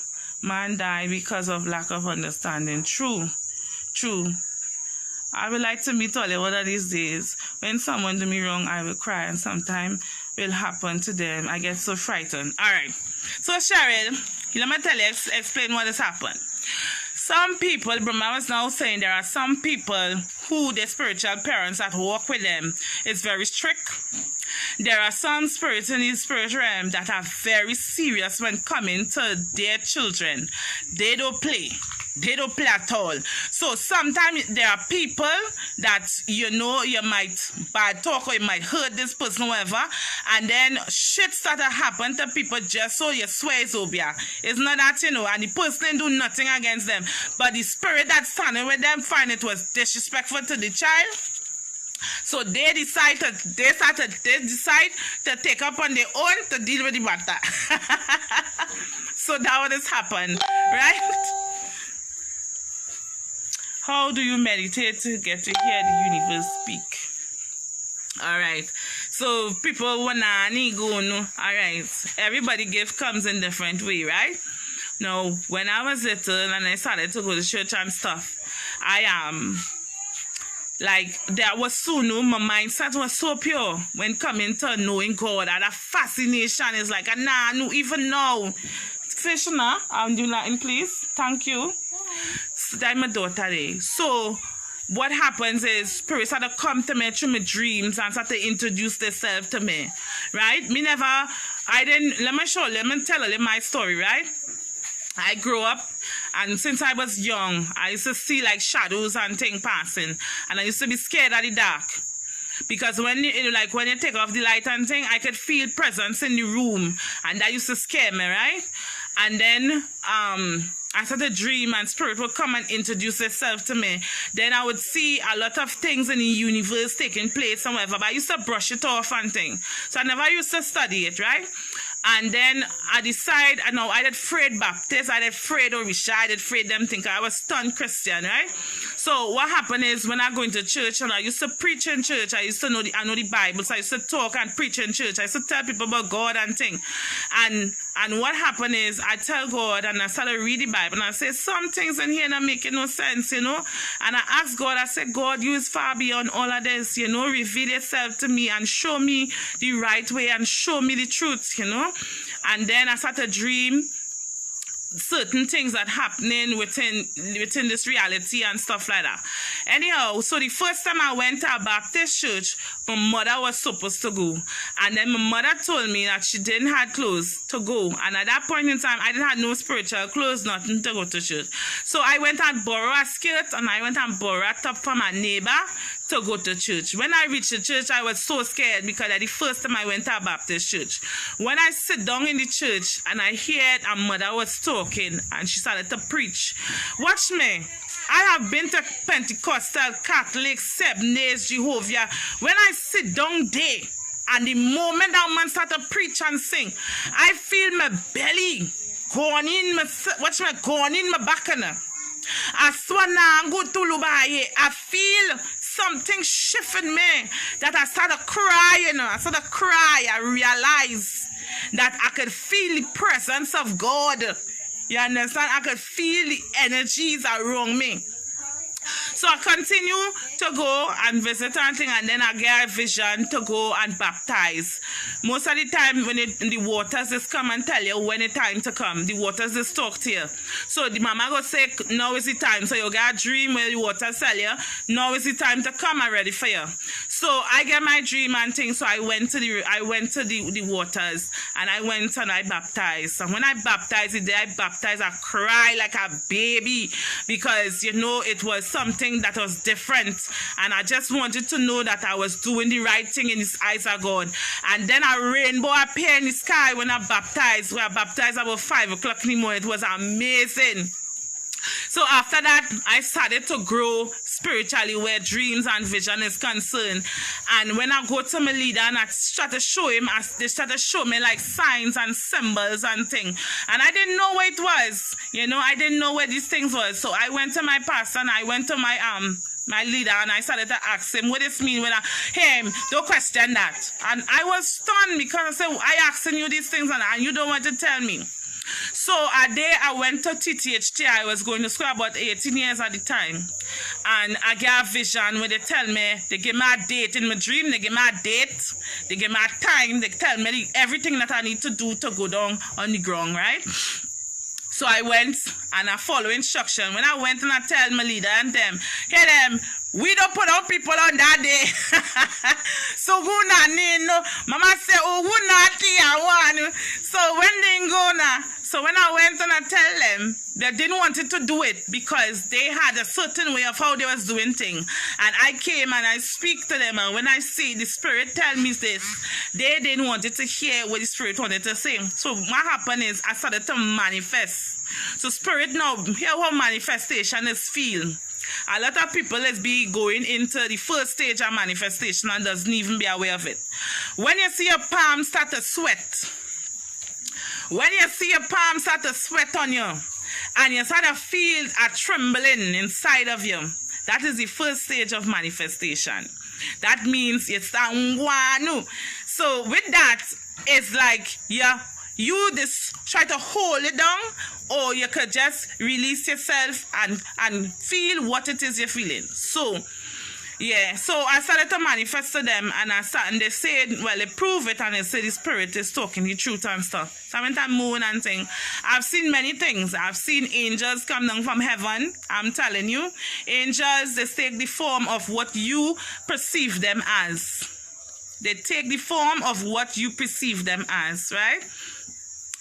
Man died because of lack of understanding. True. I would like to meet all one of these days. When someone do me wrong, I will cry, and sometimes will happen to them. I get so frightened. All right. So Cheryl, let me tell you, explain what has happened. Some people, Brahma was now saying there are some people who their spiritual parents that walk with them is very strict. There are some spirits in the spirit realm that are very serious when coming to their children. They don't play. They don't play at all. So sometimes there are people that you might bad talk, or you might hurt this person or whatever, and then shit start to happen to people just so you swear it's obia. It's not that, and the person do nothing against them. But the spirit that's standing with them find it was disrespectful to the child. So they decide to take up on their own to deal with the matter. So that what has happened, right? How do you meditate to get to hear the universe speak? All right. So people wanna go no. All right. Everybody gift comes in different way, right? Now, when I was little and I started to go to church and stuff, there was so my mindset was so pure when coming to knowing God. And a fascination is like, no, even now. Fish, do Latin, please. Thank you. So that's my daughter there. So what happens is spirits start to come to me through my dreams and start to introduce themselves to me. Right? Let me tell you my story, right? I grew up, and since I was young, I used to see like shadows and things passing, and I used to be scared of the dark, because when you take off the light and thing, I could feel presence in the room, and that used to scare me, right? And then I started to dream, and spirit would come and introduce itself to me. Then I would see a lot of things in the universe taking place and whatever, but I used to brush it off and thing. So I never used to study it, right? And then I decide, I know I did afraid Baptist, I did afraid Orisha, I did afraid them think I was stunned Christian, right? So what happened is when I go into church, and I used to preach in church, I used to know the Bible, so I used to talk and preach in church. I used to tell people about God and things. And what happened is I tell God and I started to read the Bible and I say some things in here not making no sense, you know. And I asked God, I said, God, you is far beyond all of this, you know, reveal yourself to me and show me the right way and show me the truth, you know. And then I started to dream certain things that happening within this reality and stuff like that. Anyhow, so the first time I went to a Baptist church, my mother was supposed to go. And then my mother told me that she didn't have clothes to go. And at that point in time, I didn't have no spiritual clothes, nothing to go to church. So I went and borrowed a skirt and I went and borrowed a top from my neighbor to go to church. When I reached the church, I was so scared because that's the first time I went to a Baptist church. When I sit down in the church and I heard a mother was talking and she started to preach. Watch me. I have been to Pentecostal, Catholic, Seven Days, Jehovah. When I sit down there and the moment that man start to preach and sing, I feel my belly going in my, watch me, going in my back. I swear now, I feel something shifting me that I started crying. I started to cry. I realized that I could feel the presence of God. You understand? I could feel the energies around me. So I continue to go and visit and thing, and then I get a vision to go and baptize. Most of the time when the waters just come and tell you when it's time to come. The waters just talk to you. So the mama go say, now is the time. So you get a dream where the waters tell you, now is the time to come, I'm ready for you. So I get my dream and thing. So I went to the waters and I went and I baptized. And when I baptized the day I baptized, I cried like a baby because you know it was something that was different, and I just wanted to know that I was doing the right thing in His eyes of God. And then a rainbow appeared in the sky when I baptized. We baptized about 5 o'clock in the morning. It was amazing. So after that, I started to grow spiritually where dreams and vision is concerned. And when I go to my leader and I start to show him, they start to show me like signs and symbols and things. And I didn't know what it was. You know, I didn't know what these things was. So I went to my pastor and I went to my leader and I started to ask him what this mean when don't question that. And I was stunned because I said, I asking you these things and you don't want to tell me. So a day I went to TTHT. I was going to school about 18 years at the time. And I got a vision where they tell me, they give me a date in my dream, they give me a date, they give me a time, they tell me everything that I need to do to go down on the ground, right? So I went and I follow instruction. When I went and I tell my leader and them, hey them, we don't put out people on that day. So who not no? Mama say, oh, who not I want. So when they go now, so when I went and I tell them, they didn't want it to do it because they had a certain way of how they was doing things. And I came and I speak to them, and when I see the Spirit tell me this, they didn't want it to hear what the Spirit wanted to say. So what happened is I started to manifest. So Spirit now, hear how manifestation is feel. A lot of people is be going into the first stage of manifestation and doesn't even be aware of it. When you see your palms start to sweat, when you see your palms start to sweat on you, and you start to feel a trembling inside of you, that is the first stage of manifestation. That means it's a wanu. So with that, it's like, yeah, you just try to hold it down, or you could just release yourself and feel what it is you're feeling. So yeah, so I started to manifest to them, and they said, well, they prove it, and they said the Spirit is talking the truth and stuff. So I went and moon and thing. I've seen many things. I've seen angels come down from heaven. I'm telling you, angels, they take the form of what you perceive them as. They take the form of what you perceive them as, right?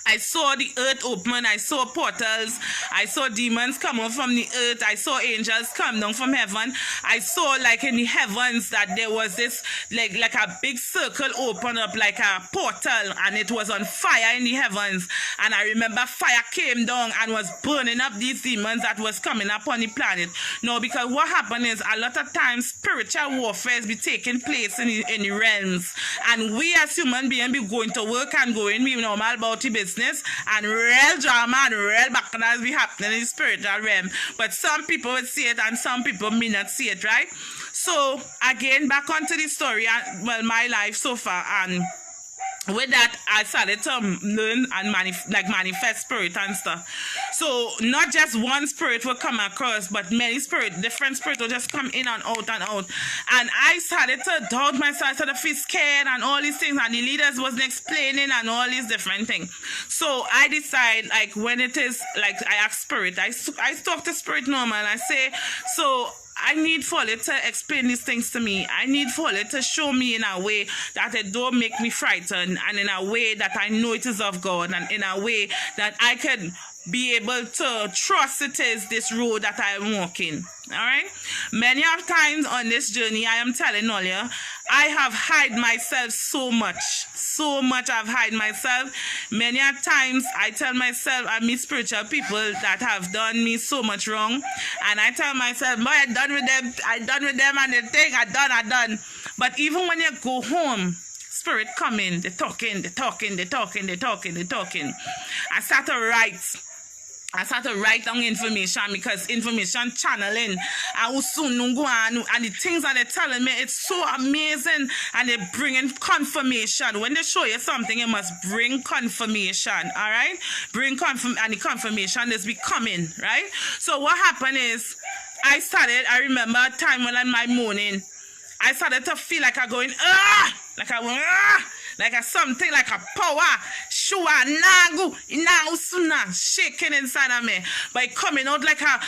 I saw the earth open. I saw portals. I saw demons come up from the earth. I saw angels come down from heaven. I saw like in the heavens that there was this like a big circle open up like a portal, and it was on fire in the heavens. And I remember fire came down and was burning up these demons that was coming up on the planet. No, because what happened is a lot of times spiritual warfare be taking place in the realms, and we as human beings be going to work and going be normal about the business, and real drama and real bacchanals be happening in the spiritual realm. But some people would see it and some people may not see it, right? So again, back onto the story, well, my life so far, and with that, I started to learn and manifest spirit and stuff. So not just one spirit will come across, but many different spirits will just come in and out and out. And I started to doubt myself, I started to feel scared and all these things, and the leaders wasn't explaining and all these different things. So I decide, like, when it is, like, I ask spirit, I talk to spirit normal, and I say, so I need for it to explain these things to me. I need for it to show me in a way that it don't make me frightened, and in a way that I know it is of God, and in a way that I can be able to trust it is this road that I am walking. All right? Many of times on this journey, I am telling all you, I have hide myself so much. So much I've hide myself. Many a times I tell myself, I meet spiritual people that have done me so much wrong. And I tell myself, boy, I done with them and they think I done. But even when you go home, spirit come in, they talking. I start to write down information, because information channeling and the things that they're telling me, it's so amazing, and they bring in confirmation. When they show you something, you must bring confirmation, all right? And the confirmation is becoming, right? So what happened is, I remember a time when in my morning, I started to feel like I'm going, like a something like a power, shaking inside of me, but it coming out like a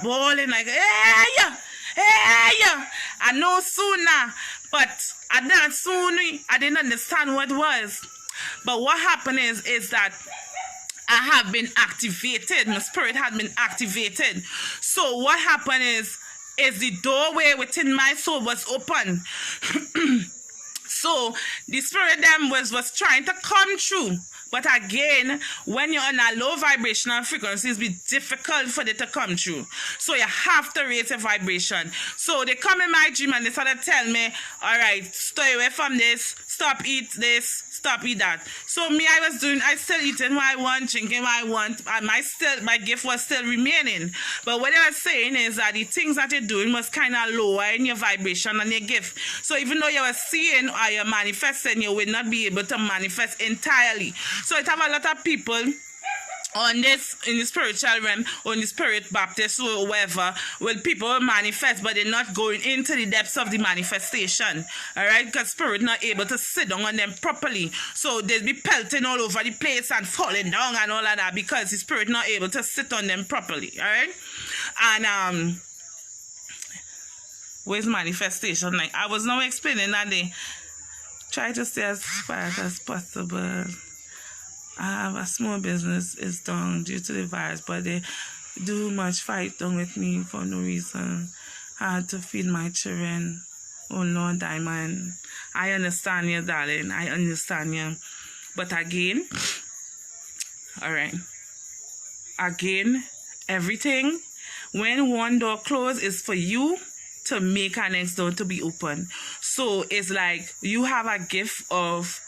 ball, and like, hey, I know sooner, but I didn't understand what it was. But what happened is that I have been activated. My spirit had been activated. So what happened is the doorway within my soul was open. So the spirit them was trying to come through. But again, when you're on a low vibrational frequency, it's be difficult for it to come through. So you have to raise your vibration. So they come in my dream and they started telling me, all right, stay away from this, stop eat this, stop eat that. So me, I still eating what I want, drinking what I want, and my gift was still remaining. But what I was saying is that the things that you're doing was kind of lower in your vibration and your gift. So even though you were seeing or you're manifesting, you will not be able to manifest entirely. So it have a lot of people on this, in the spiritual realm, or in the spirit baptist or whatever, well, people will manifest, but they're not going into the depths of the manifestation, all right, because spirit not able to sit down on them properly. So they'll be pelting all over the place and falling down and all of that, because the spirit not able to sit on them properly, all right. And where's manifestation? Like I was now explaining that they try to stay as quiet as possible. I have a small business, is down due to the virus, but they do much fight down with me for no reason. I had to feed my children. Oh Lord, Diamond, I understand you, darling. I understand you. But again, all right. Again, everything, when one door closed, is for you to make our next door to be open. So it's like you have a gift of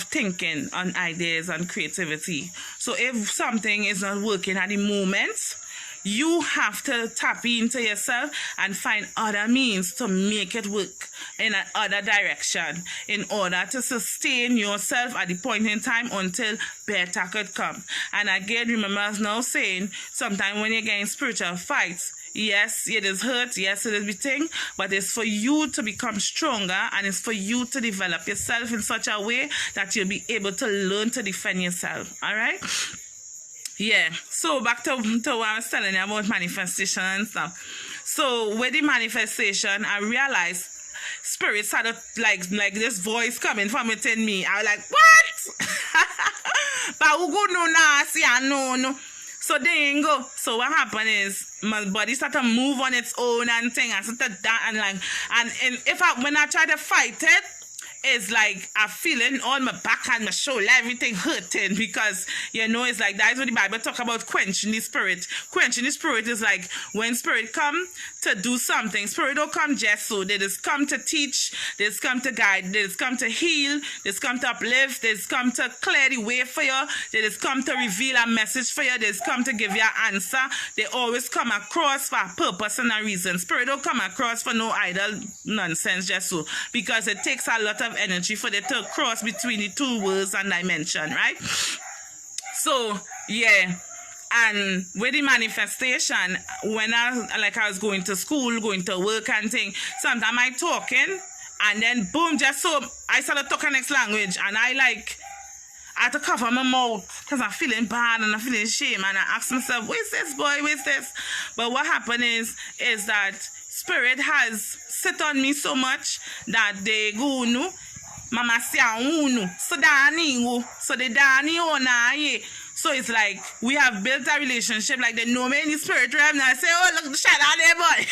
thinking on ideas and creativity. So if something is not working at the moment, you have to tap into yourself and find other means to make it work in another direction in order to sustain yourself at the point in time until better could come. And again, remember I was now saying, sometimes when you're getting spiritual fights, yes, it is hurt, yes, it is beating, but it's for you to become stronger, and it's for you to develop yourself in such a way that you'll be able to learn to defend yourself, all right? Yeah, so back to what I was telling you about manifestation and stuff. So with the manifestation, I realized spirits had like this voice coming from within me. I was like, what? But who go no now? See, I know no. So there you go. So what happened is my body started to move on its own and thing and started that and like and if when I try to fight it, it's like I'm feeling on my back and my shoulder, everything hurting because it's like that's what the Bible talk about quenching the spirit. Quenching the spirit is like when spirit come to do something. Spirit don't come just so. They just come to teach, they just come to guide, they just come to heal, they just come to uplift, they just come to clear the way for you, they just come to reveal a message for you, they just come to give you an answer. They always come across for a purpose and a reason. Spirit don't come across for no idle nonsense just so. Because it takes a lot of energy for them to cross between the two worlds and dimension, right? So yeah, and with the manifestation, when I was going to school, going to work and thing, sometimes I talking and then boom, just so I started talking next language and I had to cover my mouth because I'm feeling bad and I'm feeling shame and I ask myself, where's this boy, where's this? But what happened is that spirit has sit on me so much that they go no mama say unu so dani so the dani ona ye. So it's like we have built a relationship like they know me in the spirit realm and I say, oh look the shit out there boy.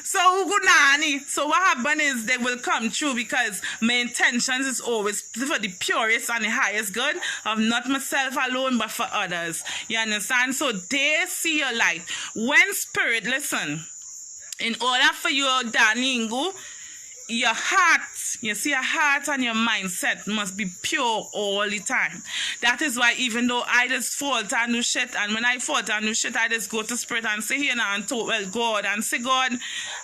So what happened is they will come true because my intentions is always for the purest and the highest good of not myself alone but for others. You understand? So they see your light. When spirit, listen, in order for your Daningu, your heart, you see, your heart and your mindset must be pure all the time. That is why even though I just falter and do shit, and when I falter and do shit, I just go to spirit and say here now and talk, well, God, and say, God,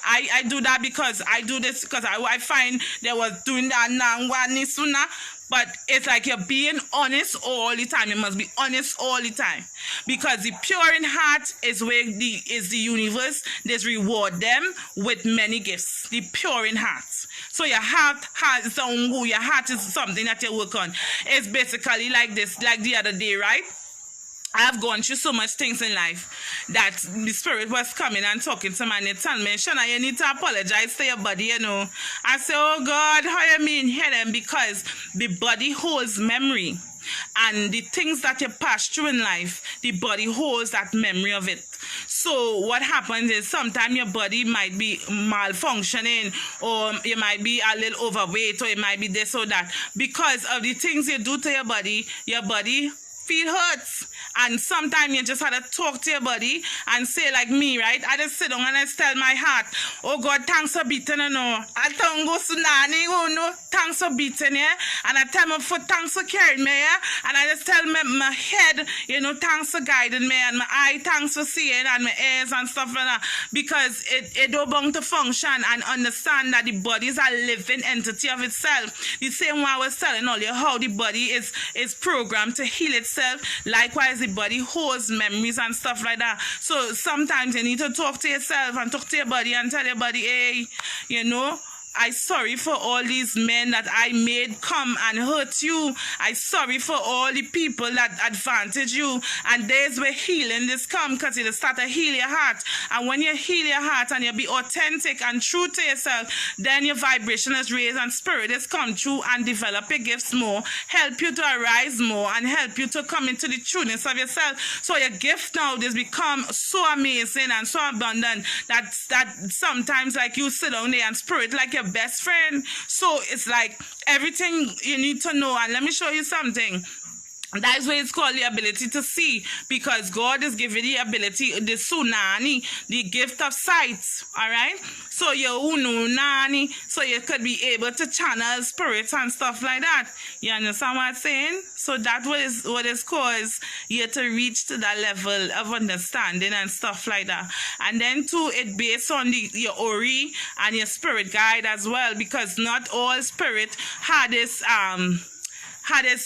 I do that because I do this because I find they was doing that now, sooner. But it's like you're being honest all the time. You must be honest all the time. Because the pure in heart is where the universe. There's reward them with many gifts. The pure in heart. So your heart is something that you work on. It's basically like this, like the other day, right? I have gone through so much things in life that the spirit was coming and talking to me and they tell me, Shana, you need to apologize to your body, I say, oh God, how you mean hear them? Because the body holds memory. And the things that you pass through in life, the body holds that memory of it. So what happens is sometimes your body might be malfunctioning or you might be a little overweight or it might be this or that. Because of the things you do to your body feel hurts. And sometimes you just have to talk to your body and say like me, right? I just sit down and I tell my heart, oh God, thanks for beating, I don't go to thanks for beating, yeah? And I tell my foot, thanks for carrying me, yeah? And I just tell my head, thanks for guiding me, and my eye, thanks for seeing, and my ears and stuff like that. Because it don't bound to function and understand that the body is a living entity of itself. The same way I was telling all you how the body is programmed to heal itself. Likewise, the body holds memories and stuff like that. So sometimes you need to talk to yourself and talk to your body and tell your body, hey, I'm sorry for all these men that I made come and hurt you. I'm sorry for all the people that advantage you. And there's where healing this come because it'll start to heal your heart. And when you heal your heart and you be authentic and true to yourself, then your vibration is raised and spirit is come true and develop your gifts more, help you to arise more and help you to come into the trueness of yourself. So your gift now has become so amazing and so abundant that sometimes like you sit down there and spirit like your best friend. So it's like everything you need to know. And let me show you something. That's why it's called the ability to see, because God is giving the ability, the sunani, the gift of sight. All right, so nani, so you could be able to channel spirits and stuff like that. You understand what I'm saying? So that what is caused you to reach to that level of understanding and stuff like that. And then too, it based on your ori and your spirit guide as well, because not all spirit had this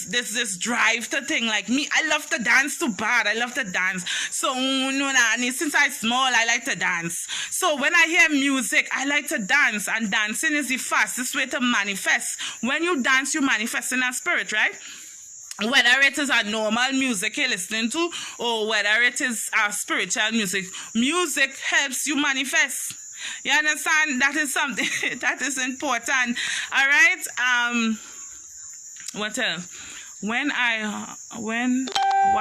this drive to thing like me. I love to dance too bad. I love to dance. So since I'm small, I like to dance. So when I hear music, I like to dance. And dancing is the fastest way to manifest. When you dance, you manifest in a spirit, right? Whether it is a normal music you're listening to or whether it is a spiritual music, music helps you manifest. You understand? That is something that is important. All right. What else? why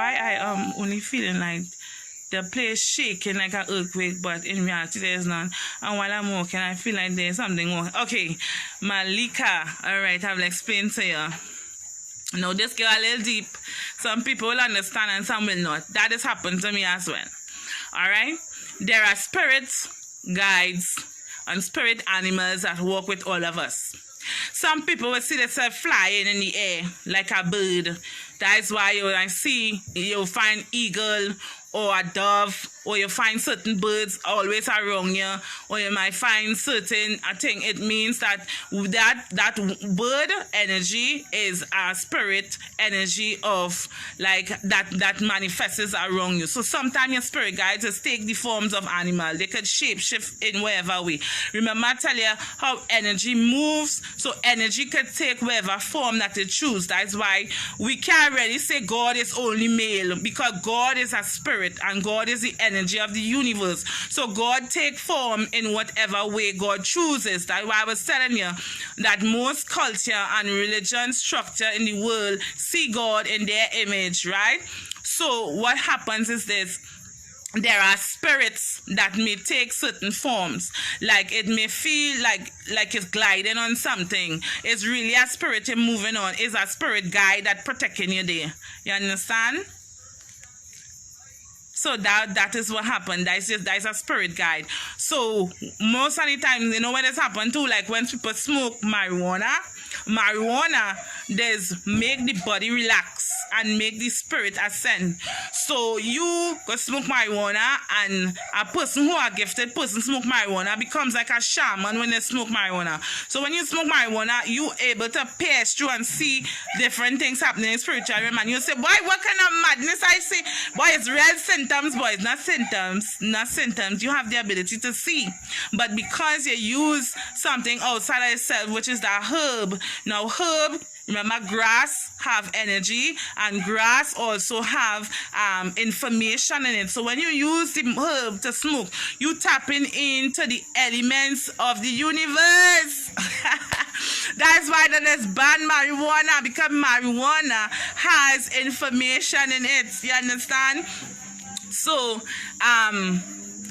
I only feeling like the place shaking like an earthquake, but in reality there's none. And while I'm walking, I feel like there's something wrong. Okay, Malika. All right, I will explain to you. Now this get a little deep. Some people will understand and some will not. That has happened to me as well. All right, there are spirits, guides, and spirit animals that walk with all of us. Some people will see themselves flying in the air like a bird. That is why you'll find eagle or a dove, or you find certain birds always around you, or you might find certain, I think it means that bird energy is a spirit energy of like that manifests around you. So sometimes your spirit guides just take the forms of animal. They could shape shift in whatever way. Remember I tell you how energy moves, so energy could take whatever form that it chooses. That's why we can't really say God is only male, because God is a spirit and God is the energy of the universe. So God take form in whatever way God chooses. That's why I was telling you that most culture and religion structure in the world see God in their image, right? So what happens is this. There are spirits that may take certain forms. Like it may feel like it's gliding on something. It's really a spirit moving on. It's a spirit guide that protecting you there. You understand? So that is what happened. That's a spirit guide. So most of the time, you know what has happened too, like when people smoke marijuana does make the body relax and make the spirit ascend. So you go smoke marijuana, and a person who are gifted person smoke marijuana becomes like a shaman when they smoke marijuana. So when you smoke marijuana, you able to pierce through and see different things happening in spiritual realm, and you say, boy, what kind of madness I see? Boy, it's real symptoms, boy. It's not symptoms. You have the ability to see. But because you use something outside of yourself, which is the herb. Now herb, remember, grass have energy, and grass also have information in it. So when you use the herb to smoke, you tapping into the elements of the universe. That's why that is ban marijuana, because marijuana has information in it. You understand? So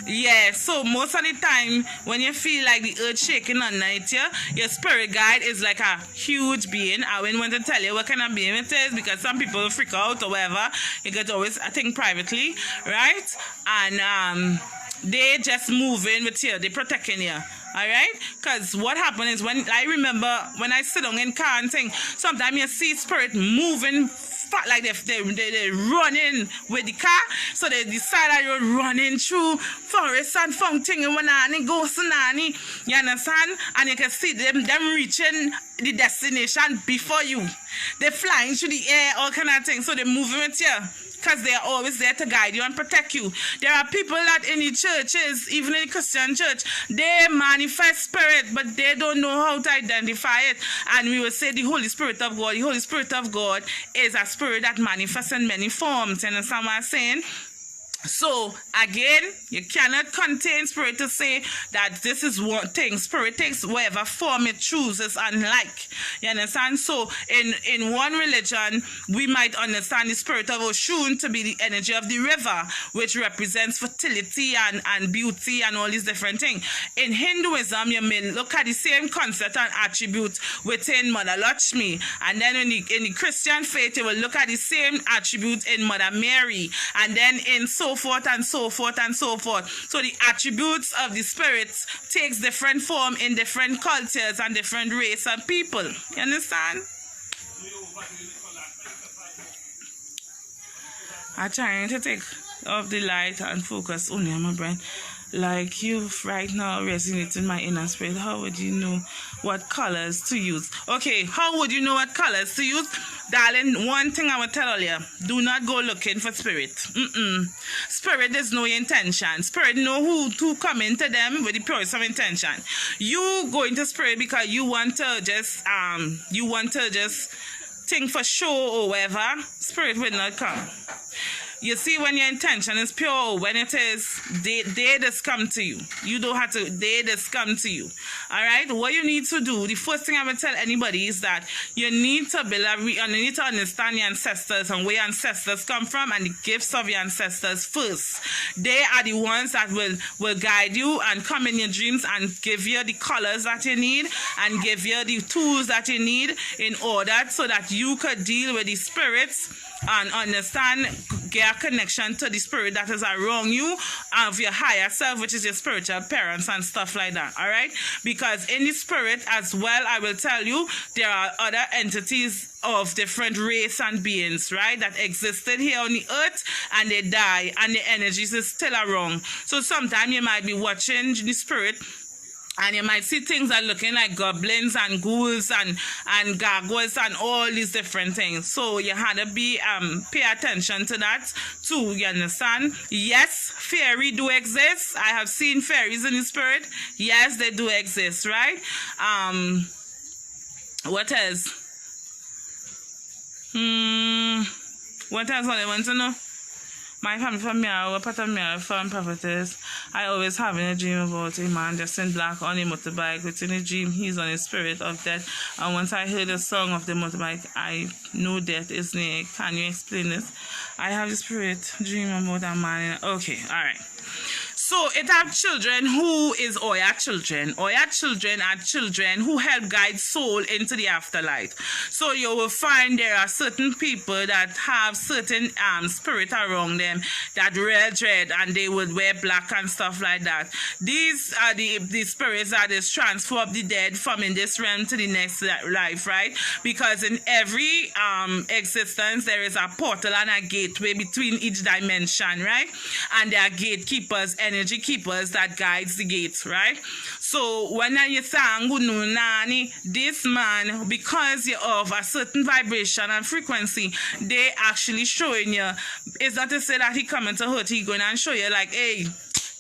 yeah, so most of the time when you feel like the earth shaking on night, your spirit guide is like a huge being. I wouldn't want to tell you what kind of being it is, because some people freak out or whatever. You get always, I think, privately, right? And they just moving with you, they protecting you. Alright? Because what happened is, when I remember when I sit down in car and thing, sometimes you see spirit moving like they running with the car. So they decide that you're running through forest and fountain and ghosts and you understand? And you can see them reaching the destination before you. They're flying through the air, all kind of things. So they're moving with you, because they are always there to guide you and protect you. There are people that in the churches, even in the Christian church, they manifest spirit, but they don't know how to identify it. And we will say the Holy Spirit of God. The Holy Spirit of God is a spirit that manifests in many forms. You understand what I'm saying? So again, you cannot contain spirit to say that this is one thing. Spirit takes whatever form it chooses and like. You understand? So in one religion, we might understand the spirit of Oshun to be the energy of the river, which represents fertility and beauty and all these different things. In Hinduism, you may look at the same concept and attribute within Mother Lakshmi. And then in the Christian faith, you will look at the same attribute in Mother Mary. And then in so forth and so forth and so forth. So the attributes of the spirits takes different form in different cultures and different race of people. You understand? I'm trying to take off the light and focus only on my brain. Like you right now resonate in my inner spirit. How would you know what colors to use? Okay, how would you know what colors to use? Darling, one thing I will tell you, do not go looking for spirit. Spirit, there's no intention. Spirit know who to come into them with the purest of intention. You go into spirit because you want to just think for show or whatever. Spirit will not come. You see, when your intention is pure, when it is, they just come to you. You don't have to, they just come to you. All right? What you need to do, the first thing I would tell anybody is that you need to you need to understand your ancestors and where your ancestors come from and the gifts of your ancestors first. They are the ones that will guide you and come in your dreams and give you the colors that you need and give you the tools that you need in order so that you could deal with the spirits and understand, get a connection to the spirit that is around you of your higher self, which is your spiritual parents and stuff like that. All right? Because in the spirit as well, I will tell you, there are other entities of different race and beings, right, that existed here on the earth and they die and the energies is still around. So sometimes you might be watching the spirit and you might see things that looking like goblins and ghouls and gargoyles and all these different things. So you had to be pay attention to that too, you understand? Yes, fairy do exist. I have seen fairies in the spirit. Yes, they do exist, right? What else? What else do I want to know? My family from me, our part of me, a farm prophetess. I always having a dream about a man dressed in black on a motorbike. Within a dream, he's on a spirit of death. And once I heard the song of the motorbike, I know death is near. Can you explain this? I have a spirit dream about a man. Okay, all right. So it have children who is Oya children. Oya children are children who help guide soul into the afterlife. So you will find there are certain people that have certain spirit around them that real dread and they would wear black and stuff like that. These are the spirits that is transfer of the dead from in this realm to the next life, right? Because in every existence there is a portal and a gateway between each dimension, right? And there are gatekeepers, energy keepers that guides the gates, right? So when you say this man, because you're of a certain vibration and frequency, they actually showing you. It's not to say that he coming to hurt, he going and show you like, hey,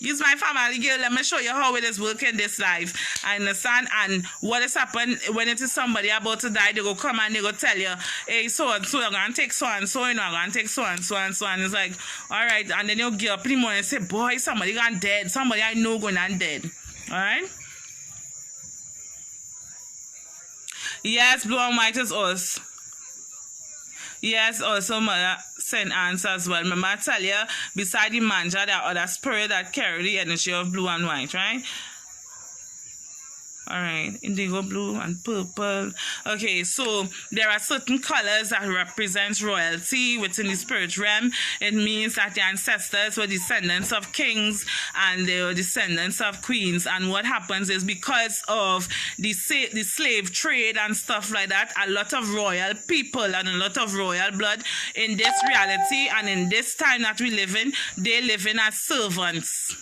use my family girl, let me show you how it is working this life. I understand. And what has happened when it is somebody about to die, they go come and they go tell you, hey, so and so, you're going to take so and so, you know, I'm going to take so and so and so. And it's like, all right. And then you'll get up in the morning and say, boy, somebody gone dead. Somebody I know going on dead. All right. Yes, blue and white is us. Yes, also mother send answer as well. Remember I tell you, beside the manja, there are other spirit that carry the energy of blue and white, right? All right, indigo, blue, and purple. Okay, so there are certain colors that represent royalty within the spirit realm. It means that the ancestors were descendants of kings and they were descendants of queens. And what happens is because of the slave trade and stuff like that, a lot of royal people and a lot of royal blood in this reality and in this time that we live in, they live in as servants.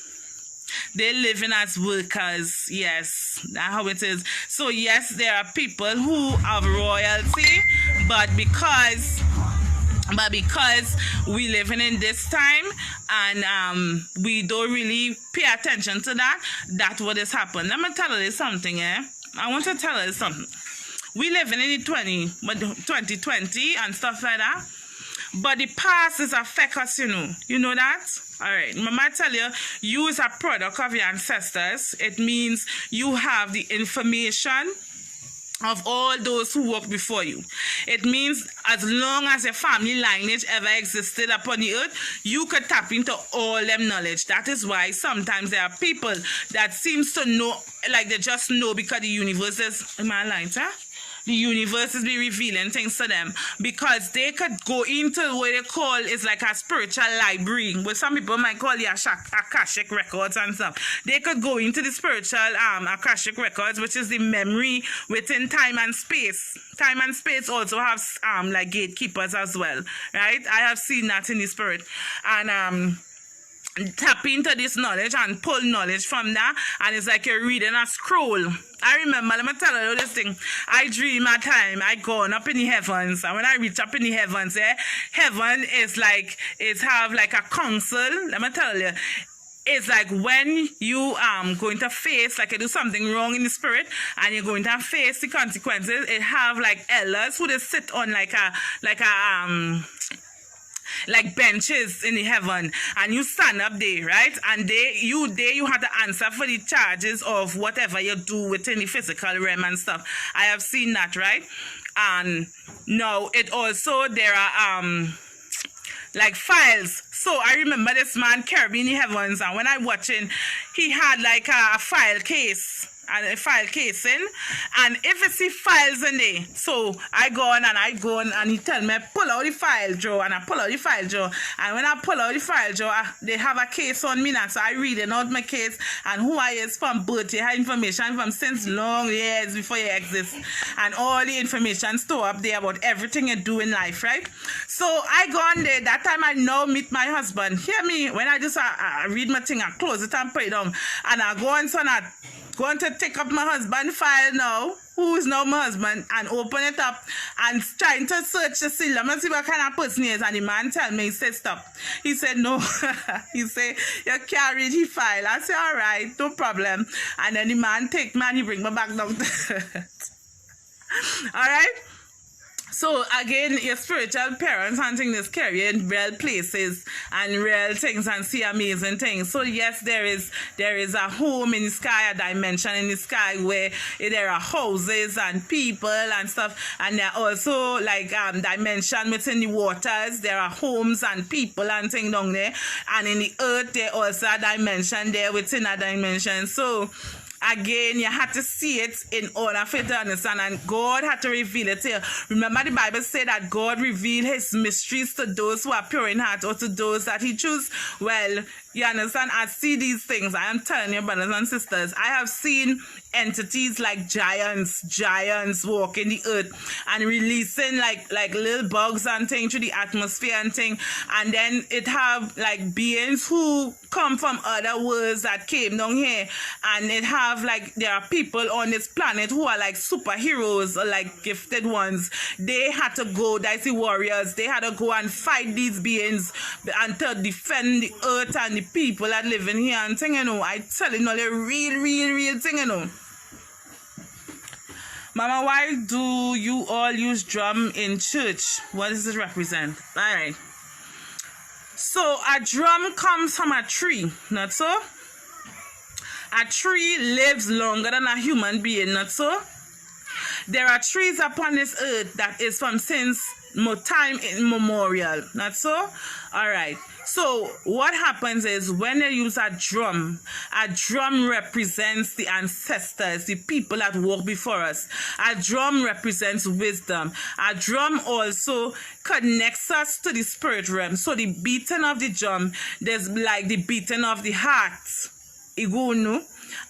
They live in as workers. Yes, that's how it is. So yes, there are people who have royalty, but because we living in this time and we don't really pay attention to that, that's what has happened. Let me tell you something, I want to tell you something. We living in the 2020 and stuff like that. But the past is affect us, you know. You know that? All right. Remember I tell you, you is a product of your ancestors. It means you have the information of all those who walked before you. It means as long as your family lineage ever existed upon the earth, you could tap into all them knowledge. That is why sometimes there are people that seems to know, like they just know because the universe is, am I lying, sir? The universe is be revealing things to them because they could go into what they call is like a spiritual library, what some people might call the Akashic records and stuff. They could go into the spiritual Akashic records, which is the memory within time and space. Time and space also have like gatekeepers as well, right? I have seen that in the spirit. And tap into this knowledge and pull knowledge from that, and it's like you're reading a scroll. I remember, let me tell you this thing. I dream at time, I gone up in the heavens, and when I reach up in the heavens, heaven is like, it have like a council. Let me tell you, it's like when you going to face, like you do something wrong in the spirit, and you're going to face the consequences. It have like elders who they sit on like benches in the heaven, and you stand up there, right? And you have to answer for the charges of whatever you do within the physical realm and stuff. I have seen that, right? And now it also, there are like files. So I remember this man carrying the heavens, and when I watching, he had like a file case and a file casing, and if you see files in there, so I go on and he tell me pull out the file drawer, and I pull out the file drawer, and when I pull out the file drawer, they have a case on me now, so I reading out my case and who I is from birth. You have information from since long years before you exist, and all the information stored up there about everything you do in life, right? So I go on there. That time I now meet my husband. Hear me, when I just I read my thing, I close it and put it down, and I go on, so I going to take up my husband's file now, who is now my husband, and open it up and trying to search to see, let me see what kind of person he is. And the man tell me, he said, stop. He said, no. He said, you can't read his file. I said, all right, no problem. And then the man take me and he bring me back down. All right? So again, your spiritual parents hunting this carry in real places and real things and see amazing things. So yes, there is a home in the sky, a dimension in the sky where there are houses and people and stuff, and there are also like dimension within the waters. There are homes and people and things down there, and in the earth there also a dimension there within a dimension. So again, you had to see it in order for you to understand, and God had to reveal it to you. Remember, the Bible said that God revealed his mysteries to those who are pure in heart, or to those that he chooses. Well, you understand, I see these things. I am telling you, brothers and sisters, I have seen entities like giants walking the earth and releasing like little bugs and things through the atmosphere and thing. And then it have like beings who come from other worlds that came down here, and it have like, there are people on this planet who are like superheroes or like gifted ones. They had to go, that's the warriors, they had to go and fight these beings and to defend the earth and the people that live in here and thing, you know. I tell you, no, the real thing, you know. Mama, why do you all use drum in church? What does it represent? All right. So a drum comes from a tree, not so? A tree lives longer than a human being, not so? There are trees upon this earth that is from since time immemorial, not so? All right. So what happens is when they use a drum represents the ancestors, the people that walk before us. A drum represents wisdom. A drum also connects us to the spirit realm. So the beating of the drum, there's like the beating of the heart. Igunu.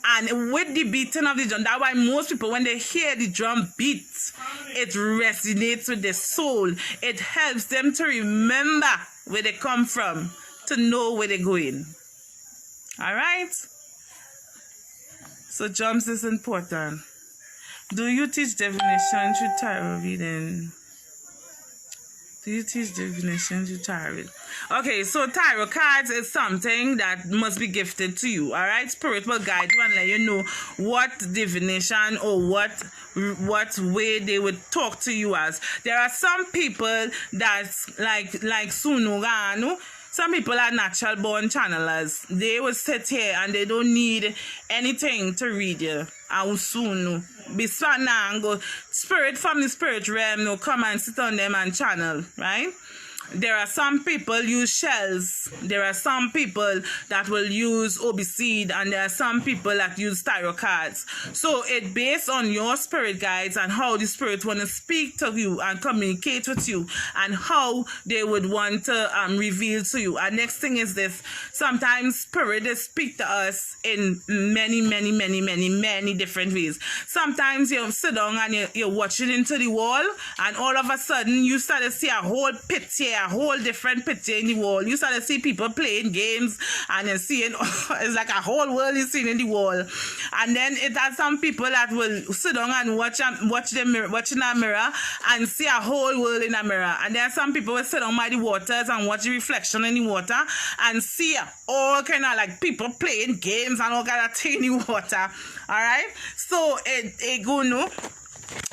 And with the beating of the drum, that's why most people, when they hear the drum beat, it resonates with the soul. It helps them to remember where they come from, to know where they're going. All right? So drums is important. Do you teach divination through tarot reading? Do you teach divination through tarot? Okay, so tarot cards is something that must be gifted to you. All right, spirit will guide you and let you know what divination or what way they would talk to you as. There are some people that's like Sunuganu. Some people are natural born channelers. They will sit here and they don't need anything to read you. Spirit from the spirit realm will come and sit on them and channel, right? There are some people use shells. There are some people that will use obeseed, and there are some people that use tarot cards. So it based on your spirit guides and how the spirit want to speak to you and communicate with you, and how they would want to reveal to you. And next thing is this: sometimes spirit they speak to us in many different ways. Sometimes you sit down and you're watching into the wall, and all of a sudden you start to see a whole picture, a whole different picture in the wall. You start to see people playing games, and you're seeing it's like a whole world you see in the wall. And then it has some people that will sit down and watch in a mirror and see a whole world in a mirror. And there are some people who sit down by the waters and watch the reflection in the water and see all kind of like people playing games and all kind of thing in the water. All right, so it go no.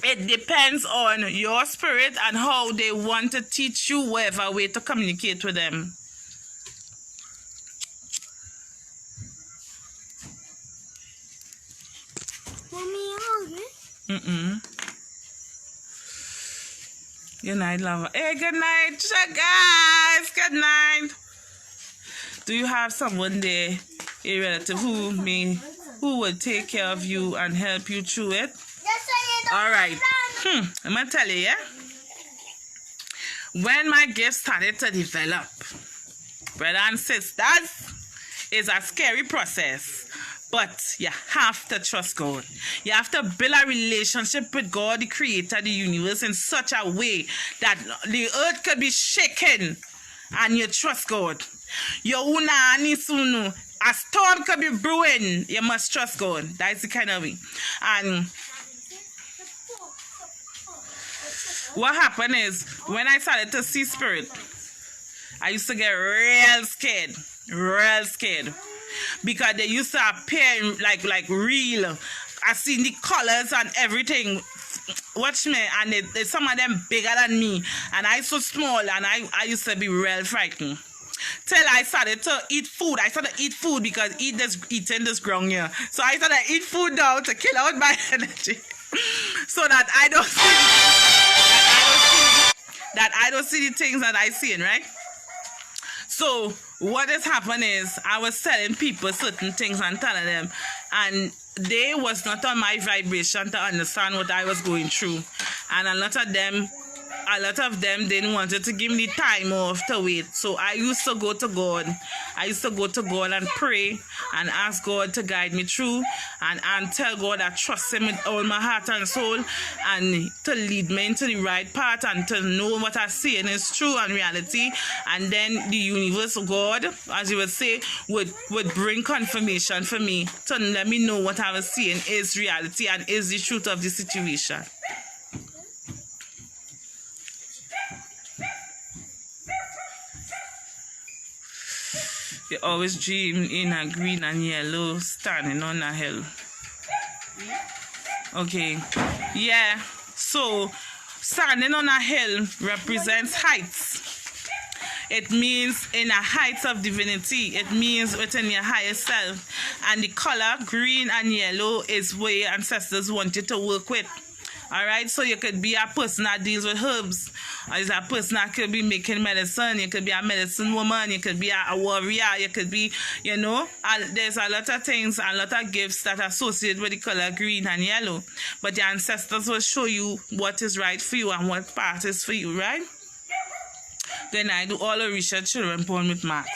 It depends on your spirit and how they want to teach you whatever way to communicate with them. Mommy, you hungry? Good night, lover. Hey, good night, guys. Good night. Do you have someone there, a relative who will take care of you and help you through it? All right. I'm gonna tell you, yeah. When my gift started to develop, brothers and sisters, it's a scary process. But you have to trust God. You have to build a relationship with God, the creator of the universe, in such a way that the earth could be shaken and you trust God. A storm could be brewing. You must trust God. That's the kind of way. And what happened is, when I started to see spirit, I used to get real scared. Real scared. Because they used to appear like real. I seen the colors and everything. Watch me, and some of them bigger than me, and I so small, and I used to be real frightened. Till I started to eat food. I started to eat food because eating this ground here. So I started to eat food now to kill out my energy, so that I don't see the things that I seen, right? So what has happened is, I was telling people certain things and telling them, and they was not on my vibration to understand what I was going through. And a lot of them didn't want to give me time off to wait. So I used to go to God. I used to go to God and pray and ask God to guide me through, and tell God I trust him with all my heart and soul, and to lead me into the right path, and to know what I'm saying is true and reality. And then the universe, God, as you would say, would bring confirmation for me to let me know what I was saying is reality and is the truth of the situation. You always dream in a green and yellow, standing on a hill. Okay. Yeah. So, standing on a hill represents heights. It means in a height of divinity. It means within your higher self. And the color, green and yellow, is where your ancestors want you to work with. Alright, so you could be a person that deals with herbs. Or is a person that could be making medicine. You could be a medicine woman. You could be a warrior. You could be, there's a lot of things, a lot of gifts that are associated with the color green and yellow. But your ancestors will show you what is right for you and what part is for you, right? Then I do all the research children born with marks.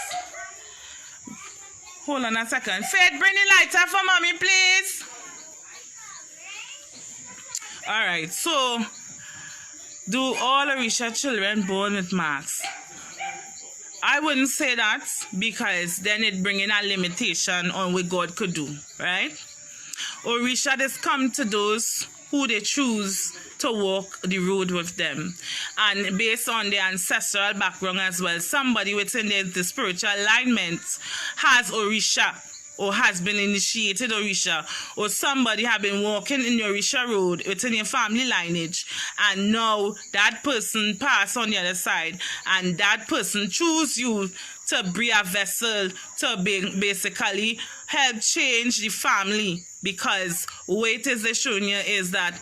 Hold on a second. Faith, bring the lighter for mommy, please. Alright, so do all the research children born with marks? I wouldn't say that, because then it bring in a limitation on what God could do, right? Orisha has come to those who they choose to walk the road with them. And based on their ancestral background as well, somebody within the spiritual alignment has Orisha, or has been initiated Orisha, or somebody have been walking in your Orisha road within your family lineage, and now that person pass on the other side, and that person choose you to be a vessel to basically help change the family. Because what it is they showing you is that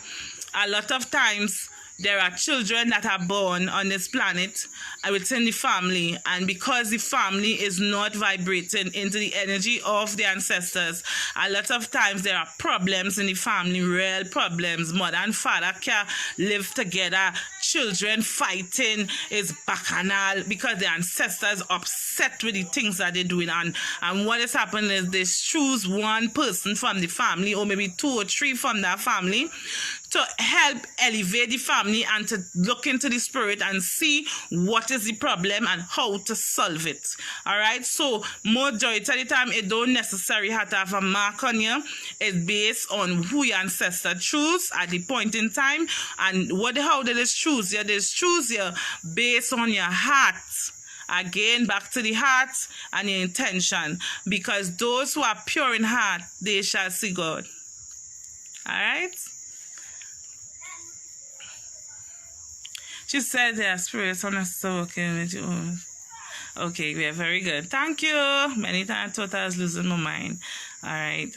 a lot of times there are children that are born on this planet within the family, and because the family is not vibrating into the energy of the ancestors, a lot of times there are problems in the family, real problems. Mother and father can't live together. Children fighting is bacchanal because the ancestors upset with the things that they're doing. And what is happening is they choose one person from the family, or maybe 2 or 3 from that family, to help elevate the family and to look into the spirit and see what is the problem and how to solve it. Alright, so majority of the time it don't necessarily have to have a mark on you. It's based on who your ancestor choose at the point in time, and how they choose you. They choose you based on your heart. Again, back to the heart and your intention, because those who are pure in heart, they shall see God. Alright? She said there are spirits on us working with you. Okay, we are very good. Thank you. Many times I thought I was losing my mind. All right,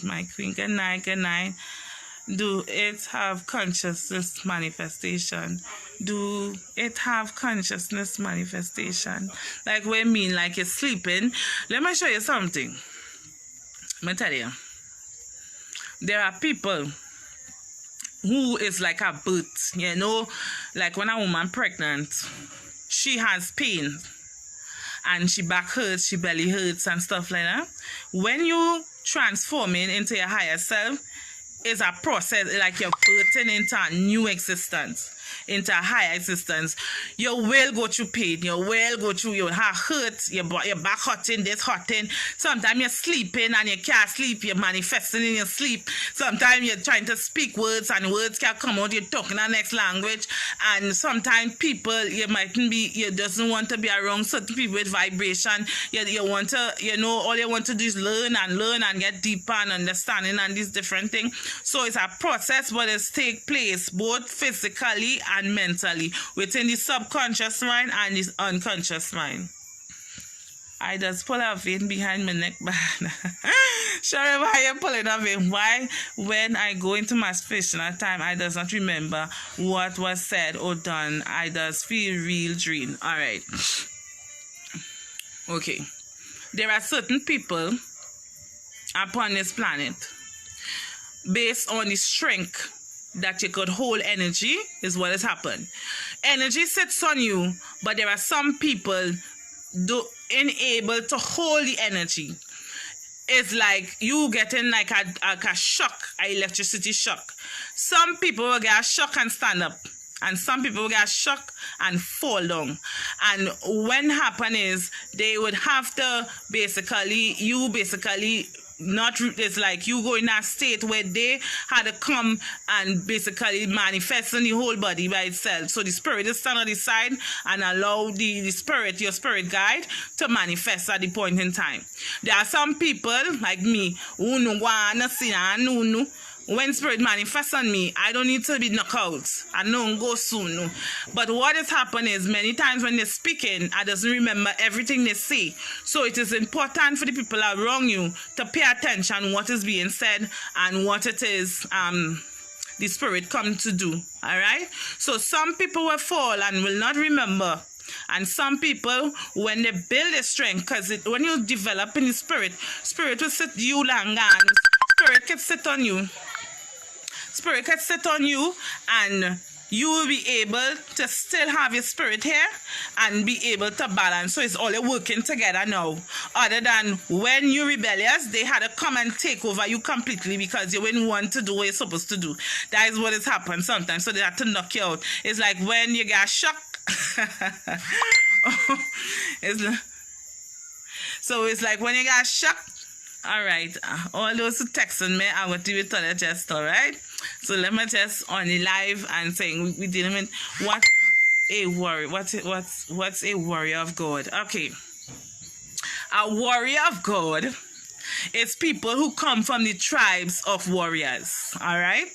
my queen. Good night, good night. Do it have consciousness manifestation? Do it have consciousness manifestation? Like what I mean, like you're sleeping. Let me show you something. Let me tell you. There are people who is like a birth, you know, like when a woman pregnant, she has pain and she back hurts, she belly hurts and stuff like that. When you transforming into your higher self, it's a process, like you're birthing into a new existence, into a higher existence. You will go through pain, you will go through, your heart hurt, your back hurting, this hurting. Sometimes you're sleeping and you can't sleep, you're manifesting in your sleep. Sometimes you're trying to speak words and words can't come out, you're talking the next language. And sometimes people, you mightn't be, you doesn't want to be around certain people with vibration. You want to, you know, all you want to do is learn and get deeper and understanding and these different things. So it's a process, but it's take place both physically and mentally within the subconscious mind and the unconscious mind. I just pull a vein behind my neck. Sure, why you pulling a vein? Why, when I go into my fictional time, I does not remember what was said or done. I just feel real dream. All right. Okay. There are certain people upon this planet, based on the strength that you could hold energy, is what has happened. Energy sits on you, but there are some people unable to hold the energy. It's like you getting like a shock, an electricity shock. Some people will get a shock and stand up, and some people will get a shock and fall down. And when happen is they would have to basically not, it's like you go in a state where they had to come and basically manifest in the whole body by itself. So the spirit is stand on the side and allow the spirit, your spirit guide, to manifest at the point in time. There are some people like me who no wanna see no. When spirit manifests on me, I don't need to be knocked out. I don't go soon. No. But what has happened is many times when they're speaking, I doesn't remember everything they say. So it is important for the people around you to pay attention what is being said and what it is the spirit come to do. All right? So some people will fall and will not remember. And some people, when they build their strength, because when you develop in the spirit will sit you long and spirit can sit on you. Spirit can sit on you and you will be able to still have your spirit here and be able to balance. So it's all working together now. Other than when you're rebellious, they had to come and take over you completely because you didn't want to do what you're supposed to do. That is what has happened sometimes. So they had to knock you out. It's like when you get shocked. So it's like when you get shocked. All right, all those who texting me, I will do it on the chest, all right? So let me just on the live and saying we dealing with what a warrior, what's a warrior of God? Okay, a warrior of God is people who come from the tribes of warriors, all right?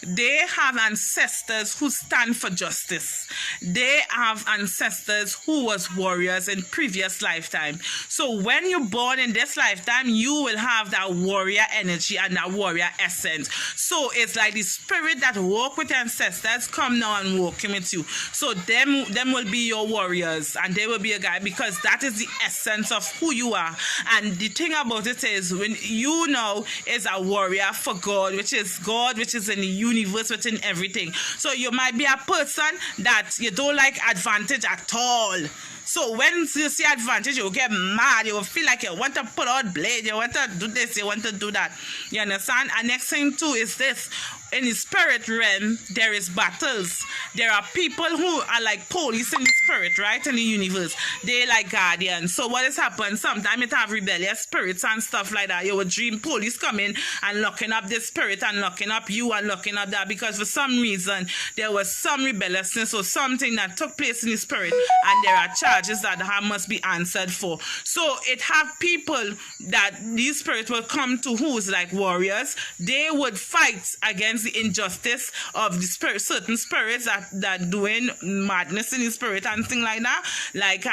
They have ancestors who stand for justice. They have ancestors who was warriors in previous lifetime. So when you're born in this lifetime, you will have that warrior energy and that warrior essence. So it's like the spirit that walk with ancestors come now and walking with you. So them will be your warriors and they will be a guy because that is the essence of who you are. And the thing about it is when you know is a warrior for God, which is in the universe, within everything. So you might be a person that you don't like advantage at all. So when you see advantage, you will get mad. You will feel like you want to pull out blade. You want to do this. You want to do that. You understand? And next thing too is this. In the spirit realm, there is battles. There are people who are like police in the spirit, right? In the universe. They like guardians. So what has happened? Sometimes it have rebellious spirits and stuff like that. You would dream police coming and locking up this spirit and locking up you and locking up that because for some reason there was some rebelliousness or something that took place in the spirit and there are charges charges that must be answered for. So it have people that these spirits will come to who's like warriors. They would fight against the injustice of the spirit, certain spirits that doing madness in the spirit and things like that. Like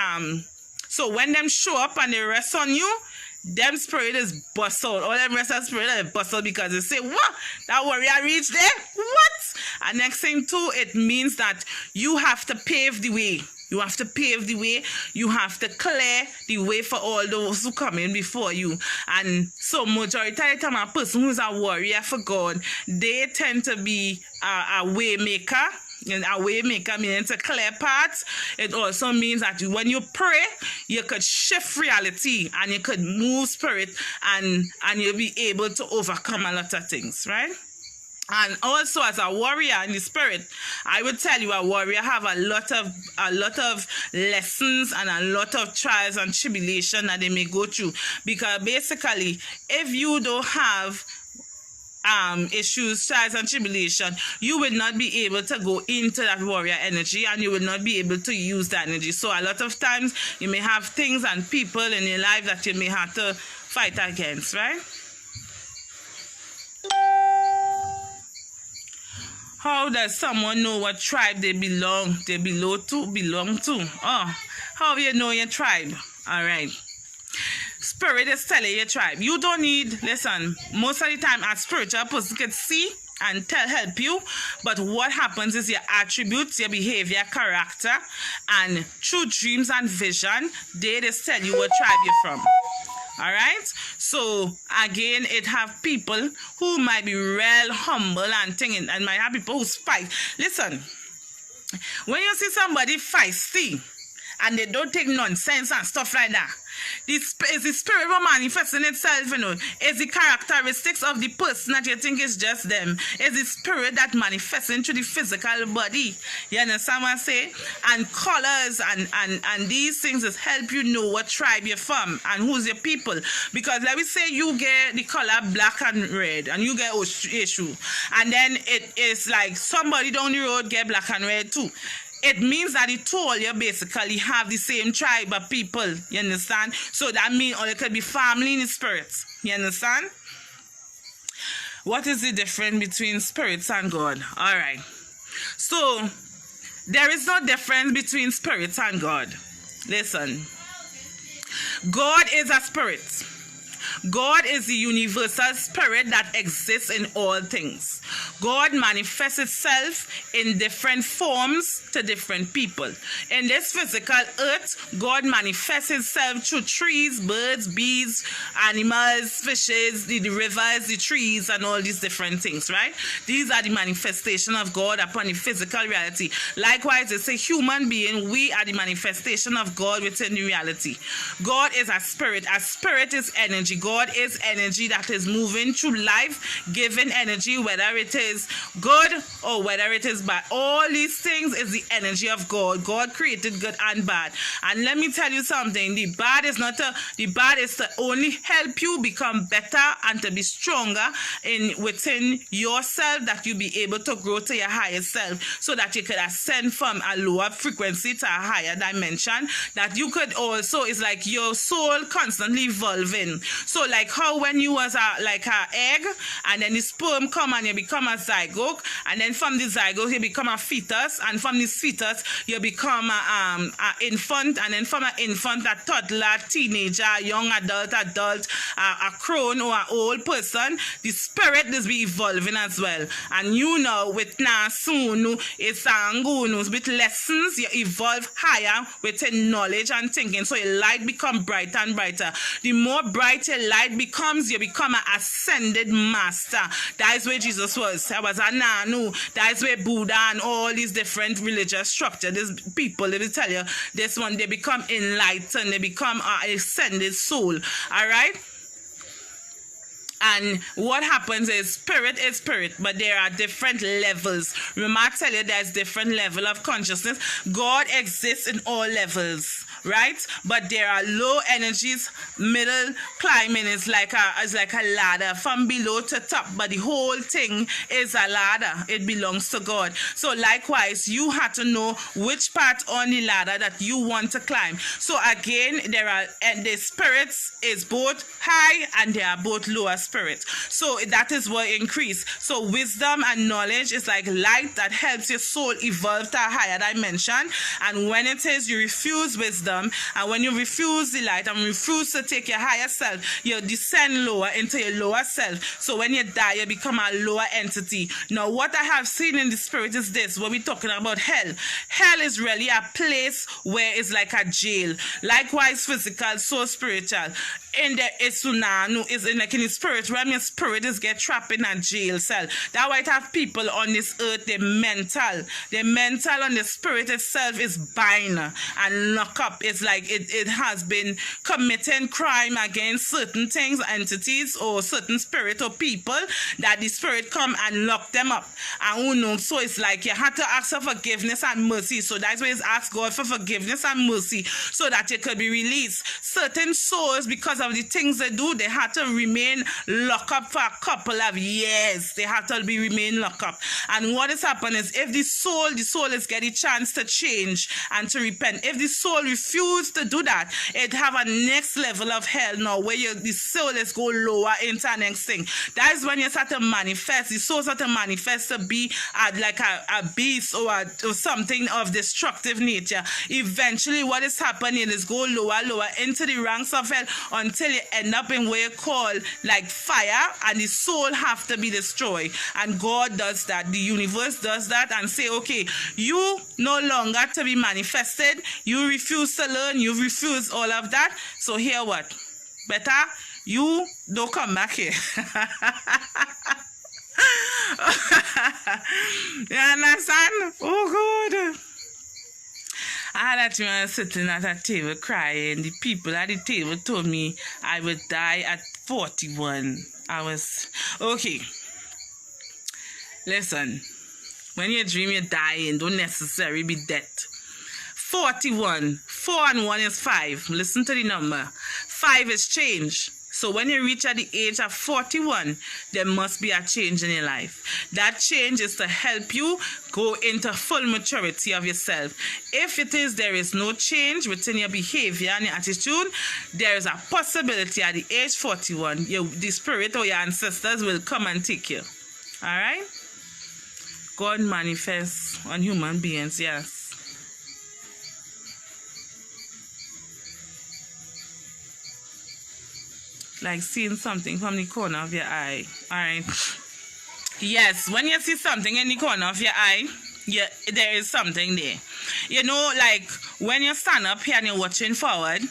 so when them show up and they rest on you, them spirit is bustled. All them rest of spirit is bustled because they say, what? That warrior reached there? What? And next thing too, it means that you have to pave the way. You have to pave the way. You have to clear the way for all those who come in before you. And so majority of the time, a person who's a warrior for God, they tend to be a way maker. And a way maker means to clear paths. It also means that when you pray, you could shift reality and you could move spirit and you'll be able to overcome a lot of things, right? And also as a warrior in the spirit, I would tell you a warrior have a lot of lessons and a lot of trials and tribulation that they may go through. Because basically, if you don't have issues, trials and tribulation, you will not be able to go into that warrior energy and you will not be able to use that energy. So a lot of times you may have things and people in your life that you may have to fight against, right? How does someone know what tribe they belong to? Oh, how you know your tribe? All right. Spirit is telling your tribe. You don't need, listen, most of the time a spiritual person can see and help you, but what happens is your attributes, your behavior, character, and through dreams and vision, they just tell you what tribe you're from. All right? So, again, it have people who might be real humble and thinking, and might have people who fight. Listen, when you see somebody feisty, and they don't take nonsense and stuff like that, is the spirit manifesting itself, you know. Is the characteristics of the person that you think is just them. Is the spirit that manifesting through the physical body. You understand what I say? And colors and these things just help you know what tribe you're from and who's your people. Because let me say you get the color black and red and you get issue. And then it is like somebody down the road get black and red too. It means that the two of you basically have the same tribe of people. You understand? So that means or it could be family in the spirits. You understand? What is the difference between spirits and God? All right. So there is no difference between spirits and God. Listen. God is a spirit. God is the universal spirit that exists in all things. God manifests itself in different forms to different people. In this physical earth, God manifests itself through trees, birds, bees, animals, fishes, the rivers, the trees, and all these different things, right? These are the manifestation of God upon the physical reality. Likewise, it's a human being. We are the manifestation of God within the reality. God is a spirit. A spirit is energy. God is energy that is moving through life, giving energy, whether it is good or whether it is bad. All these things is the energy of God. God created good and bad. And let me tell you something. The bad is to only help you become better and to be stronger within yourself, that you be able to grow to your higher self, so that you could ascend from a lower frequency to a higher dimension. That you could also, it's like your soul constantly evolving. So like how when you was like an egg, and then the sperm come and you become a zygote, and then from the zygote you become a fetus, and from this fetus you become a infant, and then from an infant a toddler, teenager, young adult, a crone or an old person. The spirit is be evolving as well. And you know with now soon it's with lessons you evolve higher within knowledge and thinking, so your light become brighter and brighter. The more bright your light becomes, you become an ascended master. That is where Jesus was. There was a Nanu. That is where Buddha and all these different religious structures, these people, they will tell you, this one, they become enlightened. They become an ascended soul. All right? And what happens is spirit, but there are different levels. Remember, I tell you there's different level of consciousness. God exists in all levels. right? But there are low energies. Middle climbing is like a ladder from below to top, but the whole thing is a ladder. It belongs to God. So likewise, you have to know which part on the ladder that you want to climb. So again, the spirits is both high and they are both lower spirits. So that is what increase. So wisdom and knowledge is like light that helps your soul evolve to a higher dimension. And when it is you refuse wisdom, and when you refuse the light and refuse to take your higher self, you descend lower into your lower self. So when you die, you become a lower entity. Now what I have seen in the spirit is this, when we're talking about hell. Hell is really a place where it's like a jail. Likewise, physical, so spiritual. In the Esunanu is in like in the spirit realm, your spirit is get trapped in a jail cell. That why it have people on this earth, they're mental. The mental and the spirit itself is bind and lock up. It's like it has been committing crime against certain things, entities, or certain spirit or people, that the spirit come and lock them up. And who knows? So it's like you have to ask for forgiveness and mercy. So that's why it's ask God for forgiveness and mercy so that it could be released. Certain souls, because of the things they do, they have to remain locked up for a couple of years. They have to remain locked up. And what has happened is, if the soul is getting a chance to change and to repent. If the soul refuses to do that, it have a next level of hell now, where the soul is go lower into the next thing. That is when you start to manifest. The soul start to manifest to be like a beast or something of destructive nature. Eventually, what is happening is go lower into the ranks of hell until you end up in what you call like fire, and the soul have to be destroyed. And God does that. The universe does that and say, okay, you no longer to be manifested. You refuse to learn. You refuse all of that. So here what? Better you don't come back here. You understand? Oh God. I had that man sitting at a table crying. The people at the table told me I would die at 41. I was okay. Listen, when you dream you're dying, don't necessarily be dead. 41. 4 and 1 is 5. Listen to the number. 5 is change. So when you reach at the age of 41, there must be a change in your life. That change is to help you go into full maturity of yourself. If it is there is no change within your behavior and your attitude, there is a possibility at the age 41, the spirit or your ancestors will come and take you. All right? God manifests on human beings, yes. Like seeing something from the corner of your eye. All right. Yes, when you see something in the corner of your eye, yeah, there is something there. You know, like when you stand up here and you're watching forward,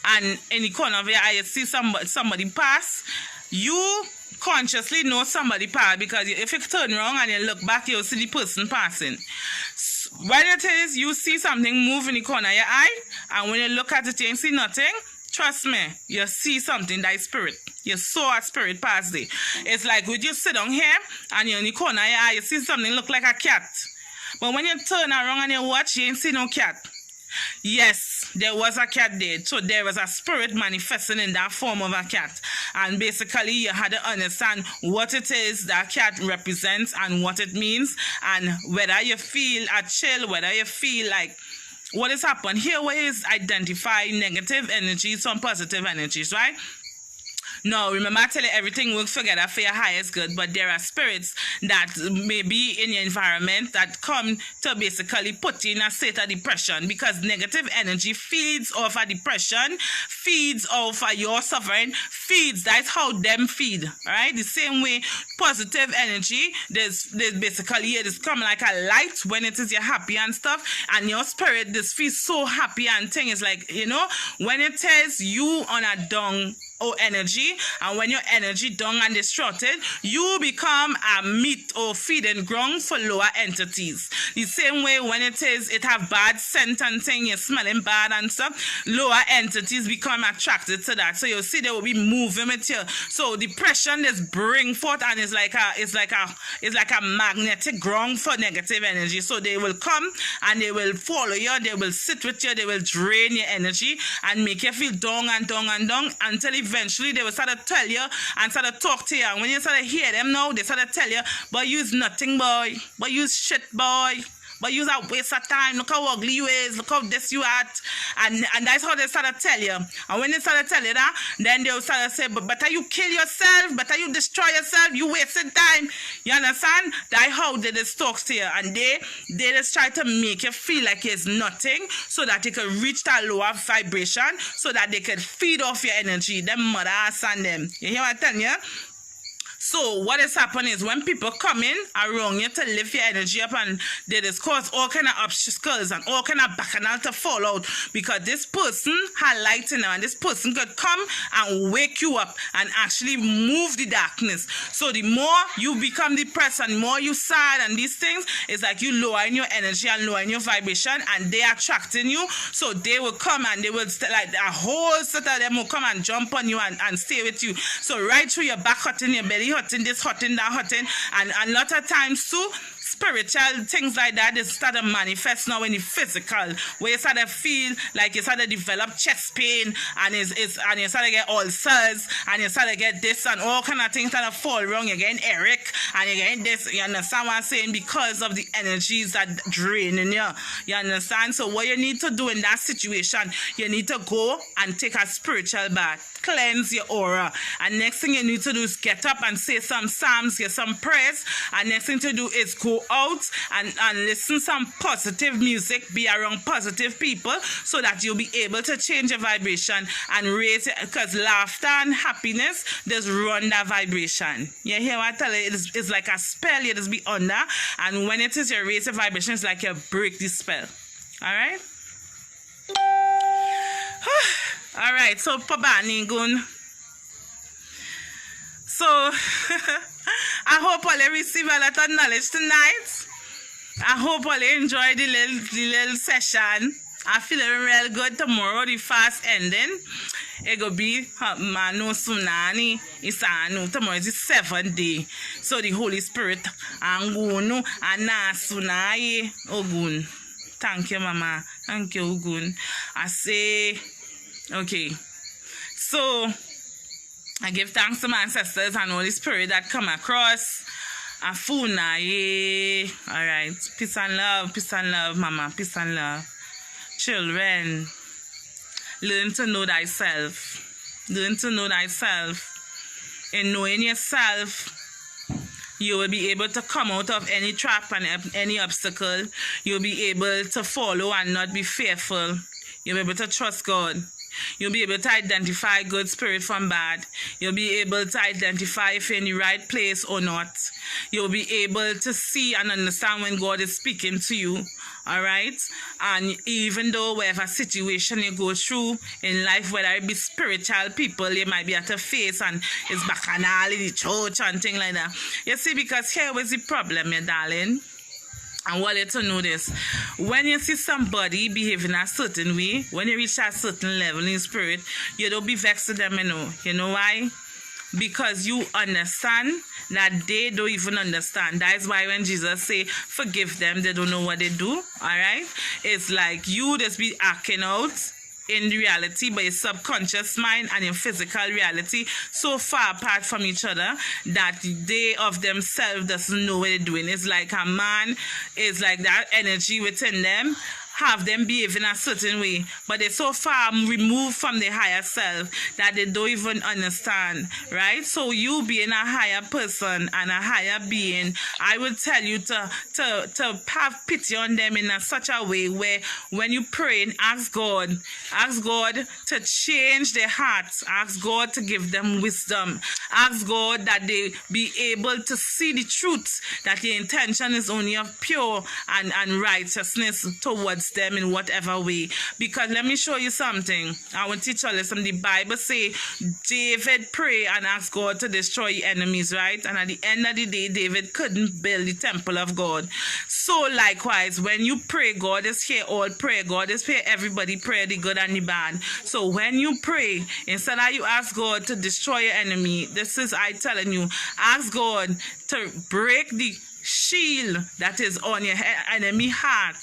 and in the corner of your eye you see somebody pass, you consciously know somebody passed, because if you turn around and you look back, you'll see the person passing. When it is you see something move in the corner of your eye, and when you look at it and see nothing, trust me, you see something, that is spirit. You saw a spirit pass there. It's like when you sit down here and you're in the corner of your eye, you see something look like a cat. But when you turn around and you watch, you ain't see no cat. Yes, there was a cat there. So there was a spirit manifesting in that form of a cat. And basically you had to understand what it is that cat represents and what it means, and whether you feel a chill, whether you feel like what has happened here, where is identify negative energies from positive energies, right? No, remember I tell you, everything works together for your highest good, but there are spirits that may be in your environment that come to basically put you in a state of depression, because negative energy feeds off of depression, feeds off of your suffering, feeds. That's how them feed, right? The same way positive energy, there's basically it is come like a light when it is you're happy and stuff, and your spirit this feels so happy and thing is like, you know, when it tells you on a dung or energy, and when your energy down and distorted, you become a meat or feeding ground for lower entities. The same way when it have bad scent and thing, you're smelling bad and stuff, lower entities become attracted to that. So you'll see they will be moving with you. So depression is bring forth, and it's like a magnetic ground for negative energy. So they will come and they will follow you, they will sit with you, they will drain your energy and make you feel down and down and down until eventually they will start to tell you and start to talk to you. And when you start to hear them now, they start to tell you, but you's nothing, boy. But you's shit, boy. But you's a waste of time. Look how ugly you is. Look how this you at. And that's how they start to tell you. And when they start to tell you that, then they'll start to say, but better you kill yourself. Better you destroy yourself. You wasted time. You understand? That's how they just talk to you. And they just try to make you feel like it's nothing so that you can reach that lower vibration so that they can feed off your energy. Them mother ass and them. You hear what I'm telling you? So what is happening is when people come in around you to lift your energy up, and they just cause all kind of obstacles and all kind of bacchanal to fall out, because this person had light in them, and this person could come and wake you up and actually move the darkness. So the more you become depressed and more you sad and these things, it's like you lowering your energy and lowering your vibration, and they attracting you. So they will come and they will, like a whole set of them will come and jump on you and stay with you. So right through your back hurting, your belly hurting, this hurting, that hurting, and a lot of times too, spiritual things like that, they start to manifest now in the physical, where you start to feel like you start to develop chest pain, and you start to get ulcers, and you start to get this and all kind of things that fall wrong. You're getting Eric, and you're getting this. You understand what I'm saying? Because of the energies that draining you. You understand? So what you need to do in that situation, you need to go and take a spiritual bath, cleanse your aura, and next thing you need to do is get up and say some psalms, get some prayers, and next thing to do is go out and listen some positive music, be around positive people, so that you'll be able to change your vibration and raise it, because laughter and happiness just run that vibration. You hear what I tell you? It's like a spell you just be under, and when it is you raise your vibration, it's like you break the spell. Alright? Alright, so Pabaningun. So I hope all receive a lot of knowledge tonight. I hope all enjoy the little session. I feel real good. Tomorrow the fast ending. It go be Mano Sunani Isanu. Tomorrow is the 7th day. So the Holy Spirit Angunu Anasunai Ogun. Thank you, Mama. Thank you, Ogun. I say okay. So I give thanks to my ancestors and Holy Spirit that come across. Afuna, yeah. Alright. Peace and love, Mama. Peace and love. Children, learn to know thyself. Learn to know thyself. In knowing yourself, you will be able to come out of any trap and any obstacle. You'll be able to follow and not be fearful. You'll be able to trust God. You'll be able to identify good spirit from bad. You'll be able to identify if you're in the right place or not. You'll be able to see and understand when God is speaking to you. Alright? And even though whatever situation you go through in life, whether it be spiritual people, you might be at a face and it's bacchanal in the church and things like that. You see, because here was the problem, my darling. I want you to know this. When you see somebody behaving a certain way, when you reach a certain level in spirit, you don't be vexed with them, you know. You know why? Because you understand that they don't even understand. That's why when Jesus say, forgive them, they don't know what they do. Alright? It's like you just be acting out in reality, but your subconscious mind and your physical reality so far apart from each other that they of themselves doesn't know what they're doing. It's like a man, it's like that energy within them have them behave in a certain way, but they're so far removed from their higher self that they don't even understand, right? So you being a higher person and a higher being, I would tell you to have pity on them in such a way where when you pray and ask God to change their hearts, ask God to give them wisdom, ask God that they be able to see the truth, that the intention is only of pure and righteousness towards against them in whatever way. Because let me show you something. I will teach you lesson. The Bible say David pray and ask God to destroy enemies, right? And at the end of the day, David couldn't build the temple of God. So likewise, when you pray, God is here. All prayer, God is here. Everybody pray, the good and the bad. So when you pray, instead of you ask God to destroy your enemy, this is I telling you, ask God to break the shield that is on your enemy heart,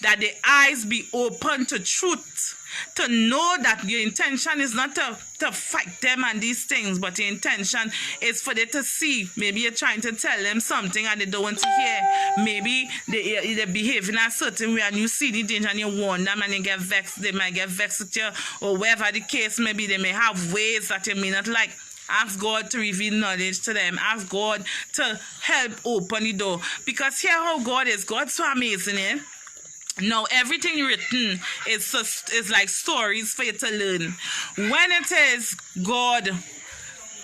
that the eyes be open to truth, to know that your intention is not to fight them and these things, but your intention is for them to see. Maybe you're trying to tell them something and they don't want to hear. Maybe they're behaving a certain way and you see the danger and you warn them and they get vexed. They might get vexed with you, or whatever the case may be. They may have ways that you may not like. Ask God to reveal knowledge to them. Ask God to help open the door. Because here how God is. God's so amazing, eh? Now, everything written is like stories for you to learn. When it is God,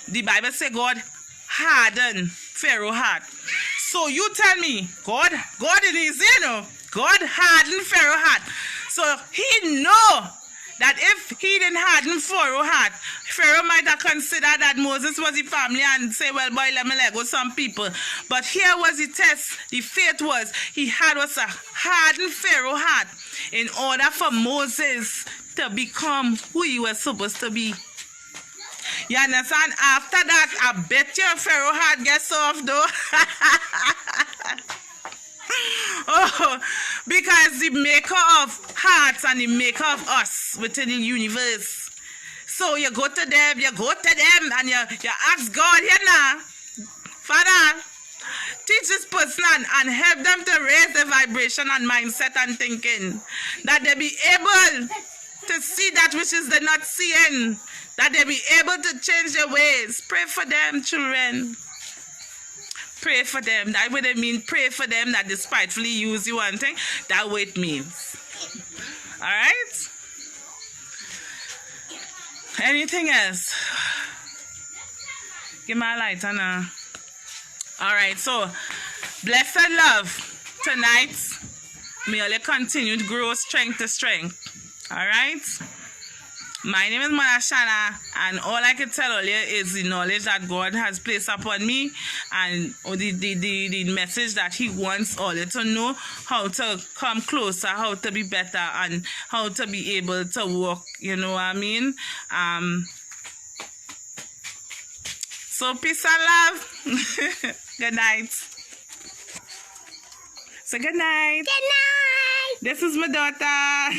the Bible says God hardened Pharaoh's heart. So you tell me, God in his God hardened Pharaoh's heart. So he know that if he didn't harden Pharaoh's heart, Pharaoh might have considered that Moses was the family and say, well, boy, let me let go some people. But here was the test. The faith was, he had was a hardened Pharaoh's heart in order for Moses to become who he was supposed to be. You understand? After that, I bet you Pharaoh's heart gets soft though. Oh, because the maker of hearts and the maker of us within the universe. So you go to them and you ask God, here now, Father, teach this person and help them to raise the vibration and mindset and thinking, that they be able to see that which is they're not seeing, that they be able to change their ways. Pray for them, children. Pray for them. That would mean pray for them that despitefully use you one thing. That what it means. Alright? Anything else? Give me a light, Anna. Alright, so blessed love tonight. May only continue to grow strength to strength. Alright? My name is Mother Shanna, and all I can tell you is the knowledge that God has placed upon me, and the message that He wants all you to know, how to come closer, how to be better, and how to be able to walk, you know what I mean? So peace and love. Good night. So good night. Good night. This is my daughter.